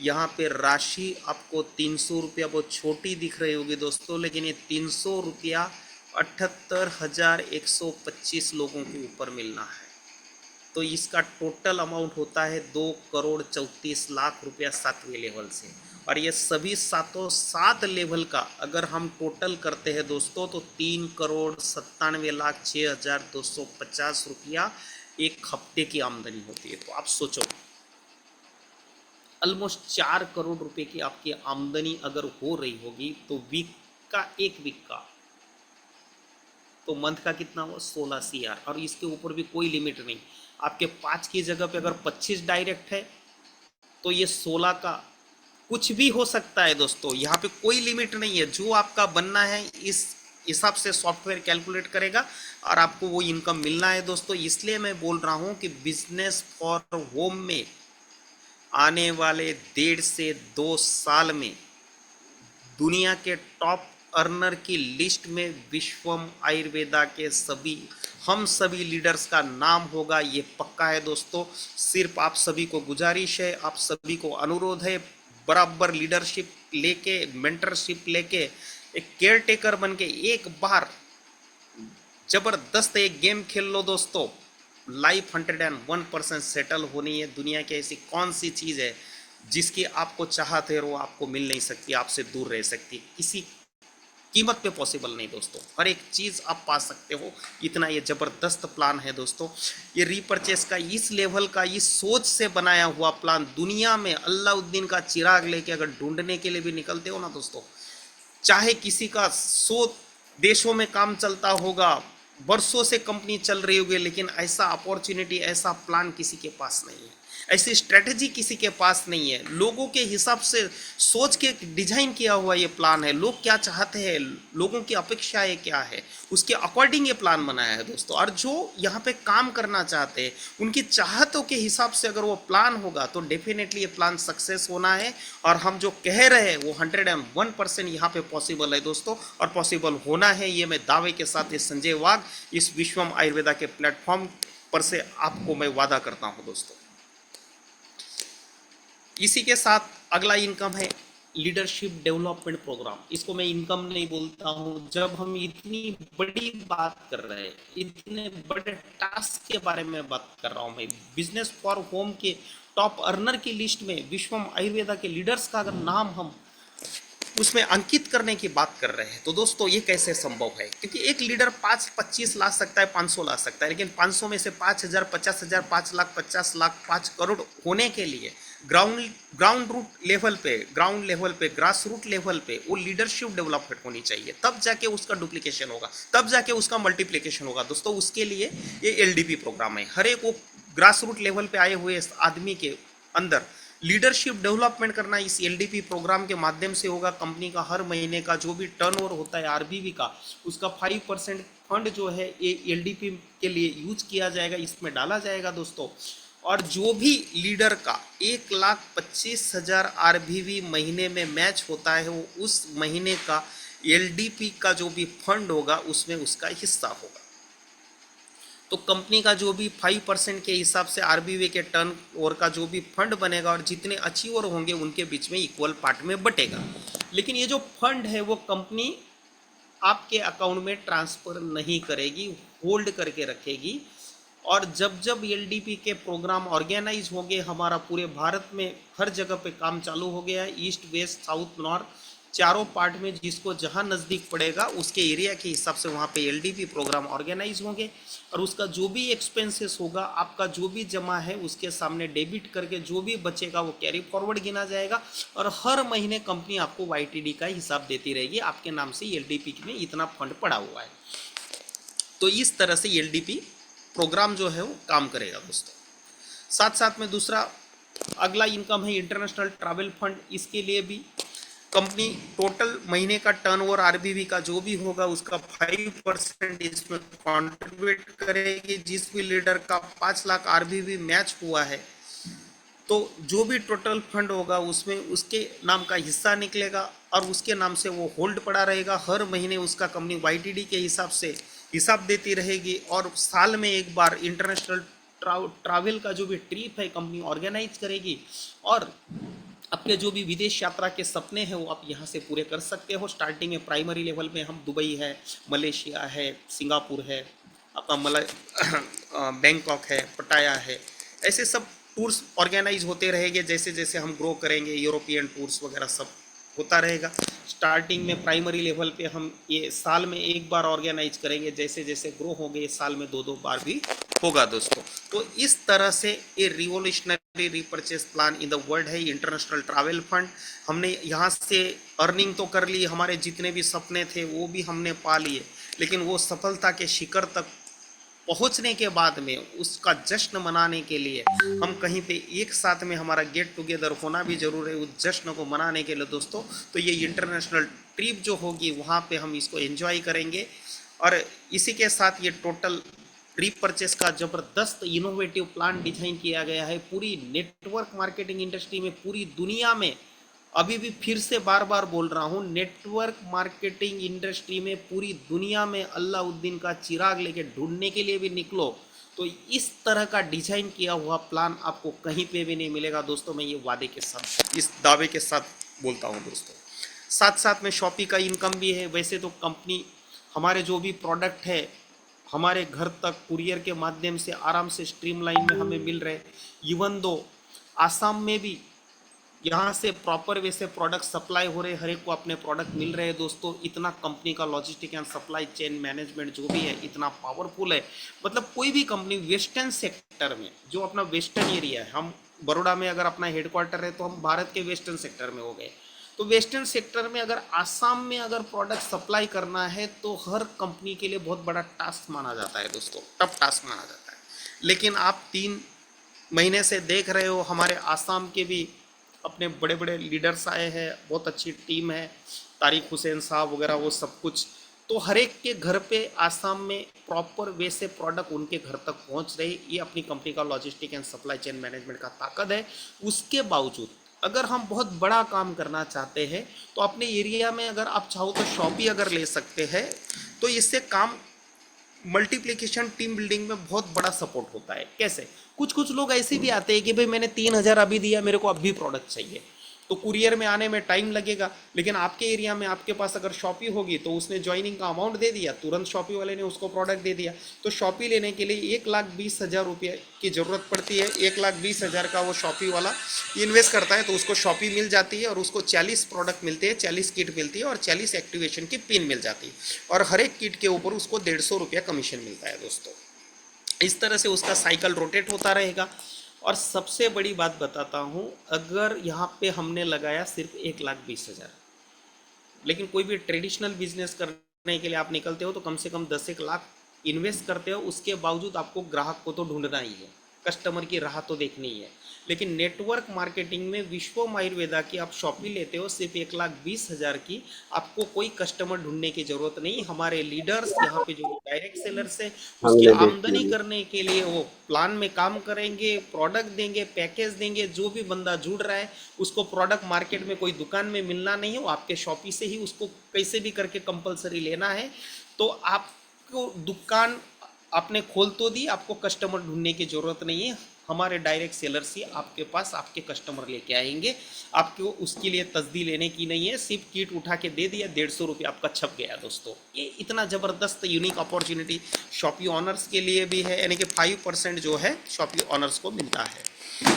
यहाँ पे राशि आपको 300 रुपया बहुत छोटी दिख रही होगी दोस्तों, लेकिन ये 300 रुपया 78,125 लोगों के ऊपर मिलना है। तो इसका टोटल अमाउंट होता है 2,34,00,000 रुपया 7वें लेवल से। और ये सभी 7 लेवल का अगर हम टोटल करते हैं दोस्तों तो 3,97,06,250 रुपया एक हफ्ते की आमदनी होती है। तो आप सोचो ऑलमोस्ट 4 करोड़ रुपए की आपकी आमदनी अगर हो रही होगी तो एक वीक का तो मंथ का कितना हुआ 16 CR, और इसके ऊपर भी कोई लिमिट नहीं। आपके 5 की जगह पे अगर 25 डायरेक्ट है तो ये 16 का कुछ भी हो सकता है दोस्तों, यहाँ पे कोई लिमिट नहीं है। जो आपका बनना है इस हिसाब से सॉफ्टवेयर कैलकुलेट करेगा और आपको वो इनकम मिलना है दोस्तों। इसलिए मैं बोल रहा हूँ कि बिजनेस फॉर होम में आने वाले 1.5 से 2 साल में दुनिया के टॉप अर्नर की लिस्ट में विश्वम आयुर्वेदा के हम सभी लीडर्स का नाम होगा, ये पक्का है दोस्तों। सिर्फ आप सभी को गुजारिश है, आप सभी को अनुरोध है, बराबर लीडरशिप लेके, मेंटरशिप लेके, एक केयर टेकर बन के एक बार जबरदस्त एक गेम खेल लो दोस्तों। लाइफ 101% सेटल होनी है। दुनिया की ऐसी कौन सी चीज़ है जिसकी आपको चाहत है और वो आपको मिल नहीं सकती, आपसे दूर रह सकती, किसी कीमत पे पॉसिबल नहीं दोस्तों। हर एक चीज़ आप पा सकते हो, इतना ये ज़बरदस्त प्लान है दोस्तों। ये रीपर्चेस का इस लेवल का, इस सोच से बनाया हुआ प्लान दुनिया में अल्लाउद्दीन का चिराग लेके अगर ढूंढने के लिए भी निकलते हो ना दोस्तों, चाहे किसी का 100 देशों में काम चलता होगा, बरसों से कंपनी चल रही होगी, लेकिन ऐसा अपॉर्चुनिटी, ऐसा प्लान किसी के पास नहीं है, ऐसी स्ट्रेटजी किसी के पास नहीं है। लोगों के हिसाब से सोच के डिजाइन किया हुआ ये प्लान है। लोग क्या चाहते हैं, लोगों की अपेक्षाएं क्या है, उसके अकॉर्डिंग ये प्लान बनाया है दोस्तों। और जो यहाँ पे काम करना चाहते हैं उनकी चाहतों के हिसाब से अगर वो प्लान होगा तो डेफिनेटली ये प्लान सक्सेस होना है। और हम जो कह रहे हैं वो 101% यहाँ पे पॉसिबल है दोस्तों, और पॉसिबल होना है, ये मैं दावे के साथ ये संजय वाघ इस विश्वम आयुर्वेदा के प्लेटफॉर्म पर से आपको मैं वादा करता हूँ दोस्तों। इसी के साथ अगला इनकम है लीडरशिप डेवलपमेंट प्रोग्राम। इसको मैं इनकम नहीं बोलता हूँ। जब हम इतनी बड़ी बात कर रहे हैं, इतने बड़े टास्क के बारे में बात कर रहा हूँ मैं, बिजनेस फॉर होम के टॉप अर्नर की लिस्ट में विश्वम आयुर्वेदा के लीडर्स का अगर नाम हम उसमें अंकित करने की बात कर रहे हैं तो दोस्तों ये कैसे संभव है? क्योंकि एक लीडर 5-25 ला सकता है, 500 ला सकता है, लेकिन 500 में से 5,000, 50,000, 5 लाख, 50 लाख, 5 करोड़ होने के लिए ग्राउंड लेवल पे ग्रास रूट लेवल पे वो लीडरशिप डेवलपमेंट होनी चाहिए। तब जाके उसका डुप्लीकेशन होगा, तब जाके उसका मल्टीप्लिकेशन होगा दोस्तों। उसके लिए ये LDP प्रोग्राम है। हर एक वो ग्रास रूट लेवल पे आए हुए आदमी के अंदर लीडरशिप डेवलपमेंट करना इस LDP प्रोग्राम के माध्यम से होगा। कंपनी का हर महीने का जो भी टर्नओवर होता है RBV का, उसका 5% फंड जो है ये LDP के लिए यूज किया जाएगा, इसमें डाला जाएगा दोस्तों। और जो भी लीडर का 1,25,000 RBV महीने में मैच होता है वो उस महीने का LDP का जो भी फंड होगा उसमें उसका हिस्सा होगा। तो कंपनी का जो भी 5% के हिसाब से RBV के टर्न ओवर का जो भी फंड बनेगा और जितने अचीवर होंगे उनके बीच में इक्वल पार्ट में बटेगा। लेकिन ये जो फंड है वो कंपनी आपके अकाउंट में ट्रांसफर नहीं करेगी, होल्ड करके रखेगी। और जब जब LDP के प्रोग्राम ऑर्गेनाइज होंगे, हमारा पूरे भारत में हर जगह पे काम चालू हो गया है, ईस्ट वेस्ट साउथ नॉर्थ चारों पार्ट में, जिसको जहां नज़दीक पड़ेगा उसके एरिया के हिसाब से वहां पे LDP प्रोग्राम ऑर्गेनाइज होंगे। और उसका जो भी एक्सपेंसेस होगा, आपका जो भी जमा है उसके सामने डेबिट करके जो भी बचेगा वो कैरी फॉरवर्ड गिना जाएगा। और हर महीने कंपनी आपको YTD का हिसाब देती रहेगी, आपके नाम से LDP में इतना फंड पड़ा हुआ है। तो इस तरह से LDP प्रोग्राम जो है वो काम करेगा दोस्तों। साथ साथ में दूसरा अगला इनकम है इंटरनेशनल ट्रैवल फंड। इसके लिए भी कंपनी टोटल महीने का टर्नओवर RBV का जो भी होगा उसका 5% इसमें कंट्रीब्यूट करेगी। जिस भी लीडर का 5 लाख RBV मैच हुआ है तो जो भी टोटल फंड होगा उसमें उसके नाम का हिस्सा निकलेगा और उसके नाम से वो होल्ड पड़ा रहेगा। हर महीने उसका कंपनी YTD के हिसाब से हिसाब देती रहेगी। और साल में एक बार इंटरनेशनल ट्रैवल का जो भी ट्रिप है कंपनी ऑर्गेनाइज करेगी। और आपके जो भी विदेश यात्रा के सपने हैं वो आप यहाँ से पूरे कर सकते हो। स्टार्टिंग में प्राइमरी लेवल में हम दुबई है, मलेशिया है, सिंगापुर है, आपका बैंकॉक है, पटाया है, ऐसे सब टूर्स ऑर्गेनाइज होते रहेंगे। जैसे जैसे हम ग्रो करेंगे यूरोपियन टूर्स वगैरह सब होता रहेगा। स्टार्टिंग में प्राइमरी लेवल पे हम ये साल में एक बार ऑर्गेनाइज करेंगे, जैसे जैसे ग्रो होंगे साल में 2-2 बार भी होगा दोस्तों। तो इस तरह से ये revolutionary repurchase plan in the world है इंटरनेशनल ट्रैवल फंड। हमने यहाँ से अर्निंग तो कर ली, हमारे जितने भी सपने थे वो भी हमने पा लिए, लेकिन वो सफलता के शिखर तक पहुंचने के बाद में उसका जश्न मनाने के लिए हम कहीं पे एक साथ में हमारा गेट टुगेदर होना भी जरूर है उस जश्न को मनाने के लिए दोस्तों। तो ये इंटरनेशनल ट्रिप जो होगी वहाँ पे हम इसको एंजॉय करेंगे। और इसी के साथ ये टोटल रीपर्चेस का जबरदस्त इनोवेटिव प्लान डिजाइन किया गया है पूरी नेटवर्क मार्केटिंग इंडस्ट्री में, पूरी दुनिया में। अभी भी फिर से बार बार बोल रहा हूँ, नेटवर्क मार्केटिंग इंडस्ट्री में पूरी दुनिया में अल्लाउद्दीन का चिराग लेके ढूंढने के लिए भी निकलो तो इस तरह का डिजाइन किया हुआ प्लान आपको कहीं पे भी नहीं मिलेगा दोस्तों। मैं ये वादे के साथ, इस दावे के साथ बोलता हूँ दोस्तों। साथ साथ में शॉपी का इनकम भी है। वैसे तो कंपनी हमारे जो भी प्रोडक्ट है हमारे घर तक कुरियर के माध्यम से आराम से स्ट्रीमलाइन में हमें मिल रहे। इवन दो आसाम में भी यहाँ से प्रॉपर वे से प्रोडक्ट सप्लाई हो रहे, हर एक को अपने प्रोडक्ट मिल रहे हैं दोस्तों। इतना कंपनी का logistic and supply chain management जो भी है इतना पावरफुल है। मतलब कोई भी कंपनी वेस्टर्न सेक्टर में, जो अपना वेस्टर्न एरिया है, हम बड़ौदा में अगर अपना हेडक्वार्टर है तो हम भारत के वेस्टर्न सेक्टर में हो गए। तो वेस्टर्न सेक्टर में अगर आसाम में अगर प्रोडक्ट सप्लाई करना है तो हर कंपनी के लिए बहुत बड़ा टास्क माना जाता है दोस्तों, टफ टास्क माना जाता है। लेकिन आप 3 महीने से देख रहे हो हमारे आसाम के भी अपने बड़े बड़े लीडर्स आए हैं, बहुत अच्छी टीम है, तारिक हुसैन साहब वगैरह वो सब कुछ। तो हर एक के घर पे आसाम में प्रॉपर वे से प्रोडक्ट उनके घर तक पहुंच रहे। ये अपनी कंपनी का logistic and supply chain management का ताकत है। उसके बावजूद अगर हम बहुत बड़ा काम करना चाहते हैं तो अपने एरिया में अगर आप चाहो तो शॉपी अगर ले सकते हैं तो इससे काम मल्टीप्लिकेशन टीम बिल्डिंग में बहुत बड़ा सपोर्ट होता है। कैसे? कुछ लोग ऐसे भी आते हैं कि भाई मैंने 3000 अभी दिया, मेरे को अभी प्रोडक्ट चाहिए, तो कुरियर में आने में टाइम लगेगा। लेकिन आपके एरिया में आपके पास अगर शॉपी होगी तो उसने ज्वाइनिंग का अमाउंट दे दिया, तुरंत शॉपी वाले ने उसको प्रोडक्ट दे दिया। तो शॉपी लेने के लिए 1,20,000 रुपये की ज़रूरत पड़ती है। 1,20,000 का वो शॉपी वाला इन्वेस्ट करता है तो उसको शॉपी मिल जाती है और उसको 40 प्रोडक्ट मिलते हैं, 40 किट मिलती है और 40 एक्टिवेशन की पिन मिल जाती है और हर एक किट के ऊपर उसको 150 रुपया कमीशन मिलता है दोस्तों। इस तरह से उसका साइकिल रोटेट होता रहेगा। और सबसे बड़ी बात बताता हूँ, अगर यहाँ पे हमने लगाया सिर्फ 1,20,000, लेकिन कोई भी ट्रेडिशनल बिजनेस करने के लिए आप निकलते हो तो कम से कम 10 लाख इन्वेस्ट करते हो, उसके बावजूद आपको ग्राहक को तो ढूंढना ही है, कस्टमर की राह तो देखनी ही है। लेकिन नेटवर्क मार्केटिंग में विश्वम आयुर्वेदा की आप शॉपी लेते हो सिर्फ 1,20,000 की, आपको कोई कस्टमर ढूंढने की जरूरत नहीं। हमारे लीडर्स यहाँ पे जो डायरेक्ट सेलर्स हैं उसकी आमदनी करने के लिए वो प्लान में काम करेंगे, प्रोडक्ट देंगे, पैकेज देंगे। जो भी बंदा जुड़ रहा है उसको प्रोडक्ट मार्केट में कोई दुकान में मिलना नहीं है, वो आपके शॉपी से ही उसको कैसे भी करके कंपलसरी लेना है। तो आपको दुकान आपने खोल तो दी, आपको कस्टमर ढूंढने की जरूरत नहीं है। हमारे डायरेक्ट सेलर्स ही आपके पास आपके कस्टमर लेके आएंगे, आपको उसके लिए तस्दी लेने की नहीं है। सिर्फ किट उठा के दे दिया, 150 रुपये आपका छप गया दोस्तों। ये इतना ज़बरदस्त यूनिक अपॉर्चुनिटी शॉपी ऑनर्स के लिए भी है, यानी कि 5% जो है शॉपी ऑनर्स को मिलता है।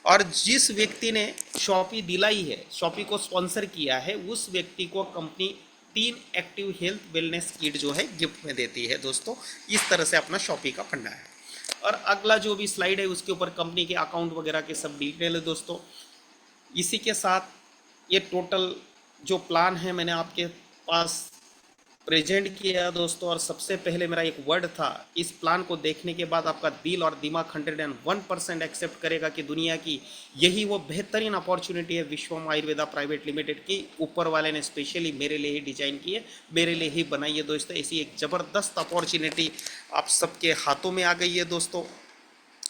और जिस व्यक्ति ने शॉपी दिलाई है, शॉपी को स्पॉन्सर किया है, उस व्यक्ति को company 3 active health wellness kit जो है गिफ्ट में देती है दोस्तों। इस तरह से अपना शॉपी का फंडा है। और अगला जो भी स्लाइड है उसके ऊपर कंपनी के अकाउंट वगैरह के सब डिटेल है दोस्तों। इसी के साथ ये टोटल जो प्लान है मैंने आपके पास प्रेजेंट किया दोस्तों। और सबसे पहले मेरा एक वर्ड था, इस प्लान को देखने के बाद आपका दिल और दिमाग 101% एक्सेप्ट करेगा कि दुनिया की यही वो बेहतरीन अपॉर्चुनिटी है विश्वम आयुर्वेदा प्राइवेट लिमिटेड की। ऊपर वाले ने स्पेशली मेरे लिए ही डिजाइन की है, मेरे लिए ही बनाई है दोस्तों। ऐसी एक ज़बरदस्त अपॉर्चुनिटी आप सबके हाथों में आ गई है दोस्तों।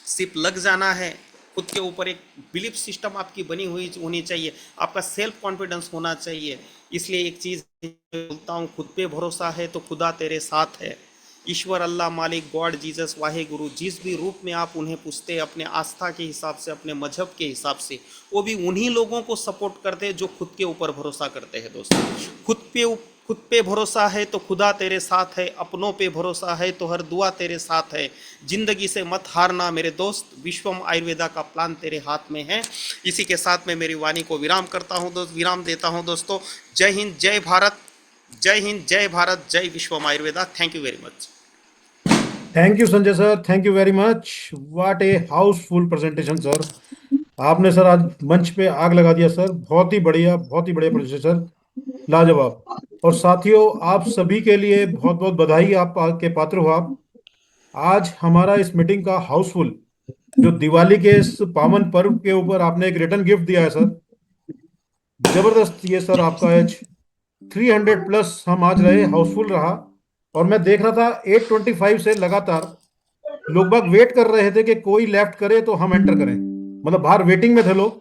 सिर्फ लग जाना है, खुद के ऊपर एक बिलीफ सिस्टम आपकी बनी हुई होनी चाहिए, आपका सेल्फ कॉन्फिडेंस होना चाहिए। इसलिए एक चीज़ बोलता हूँ, खुद पे भरोसा है तो खुदा तेरे साथ है। ईश्वर, अल्लाह, मालिक, गॉड, जीसस, वाहे गुरु, जिस भी रूप में आप उन्हें पूछते हैं अपने आस्था के हिसाब से, अपने मजहब के हिसाब से, वो भी उन्हीं लोगों को सपोर्ट करते हैं जो खुद के ऊपर भरोसा करते हैं दोस्तों। खुद पे भरोसा है तो खुदा तेरे साथ है, अपनों पे भरोसा है तो हर दुआ तेरे साथ है। जिंदगी से मत हारना मेरे दोस्त, विश्वम आयुर्वेदा का प्लान तेरे हाथ में है। इसी के साथ मैं मेरी वाणी को विराम देता हूँ दोस्तों। जय हिंद, जय भारत, जय हिंद, जय भारत, जय Vishwam Ayurveda. Thank you very much. Thank you Sanjay sir, thank you very much. What a houseful presentation sir. आपने सर आज मंच पे आग लगा दिया सर। बहुत ही बढ़िया प्रेजेंटेशन सर। लाजवाब। और साथियों, आप सभी के लिए बहुत बहुत बधाई, आप के पात्र हो आप। आज हमारा इस मीटिंग का हाउसफुल, जो दिवाली के इस पावन पर्व के ऊपर आपने एक रिटर्न गिफ्ट दिया है सर, जबरदस्त। ये सर आपका एज 300 प्लस हम आज रहे, हाउसफुल रहा। और मैं देख रहा था 825 से लगातार लोग बाग वेट कर रहे थे कि कोई लेफ्ट करे तो हम एंटर करें, मतलब बाहर वेटिंग में थे लोग।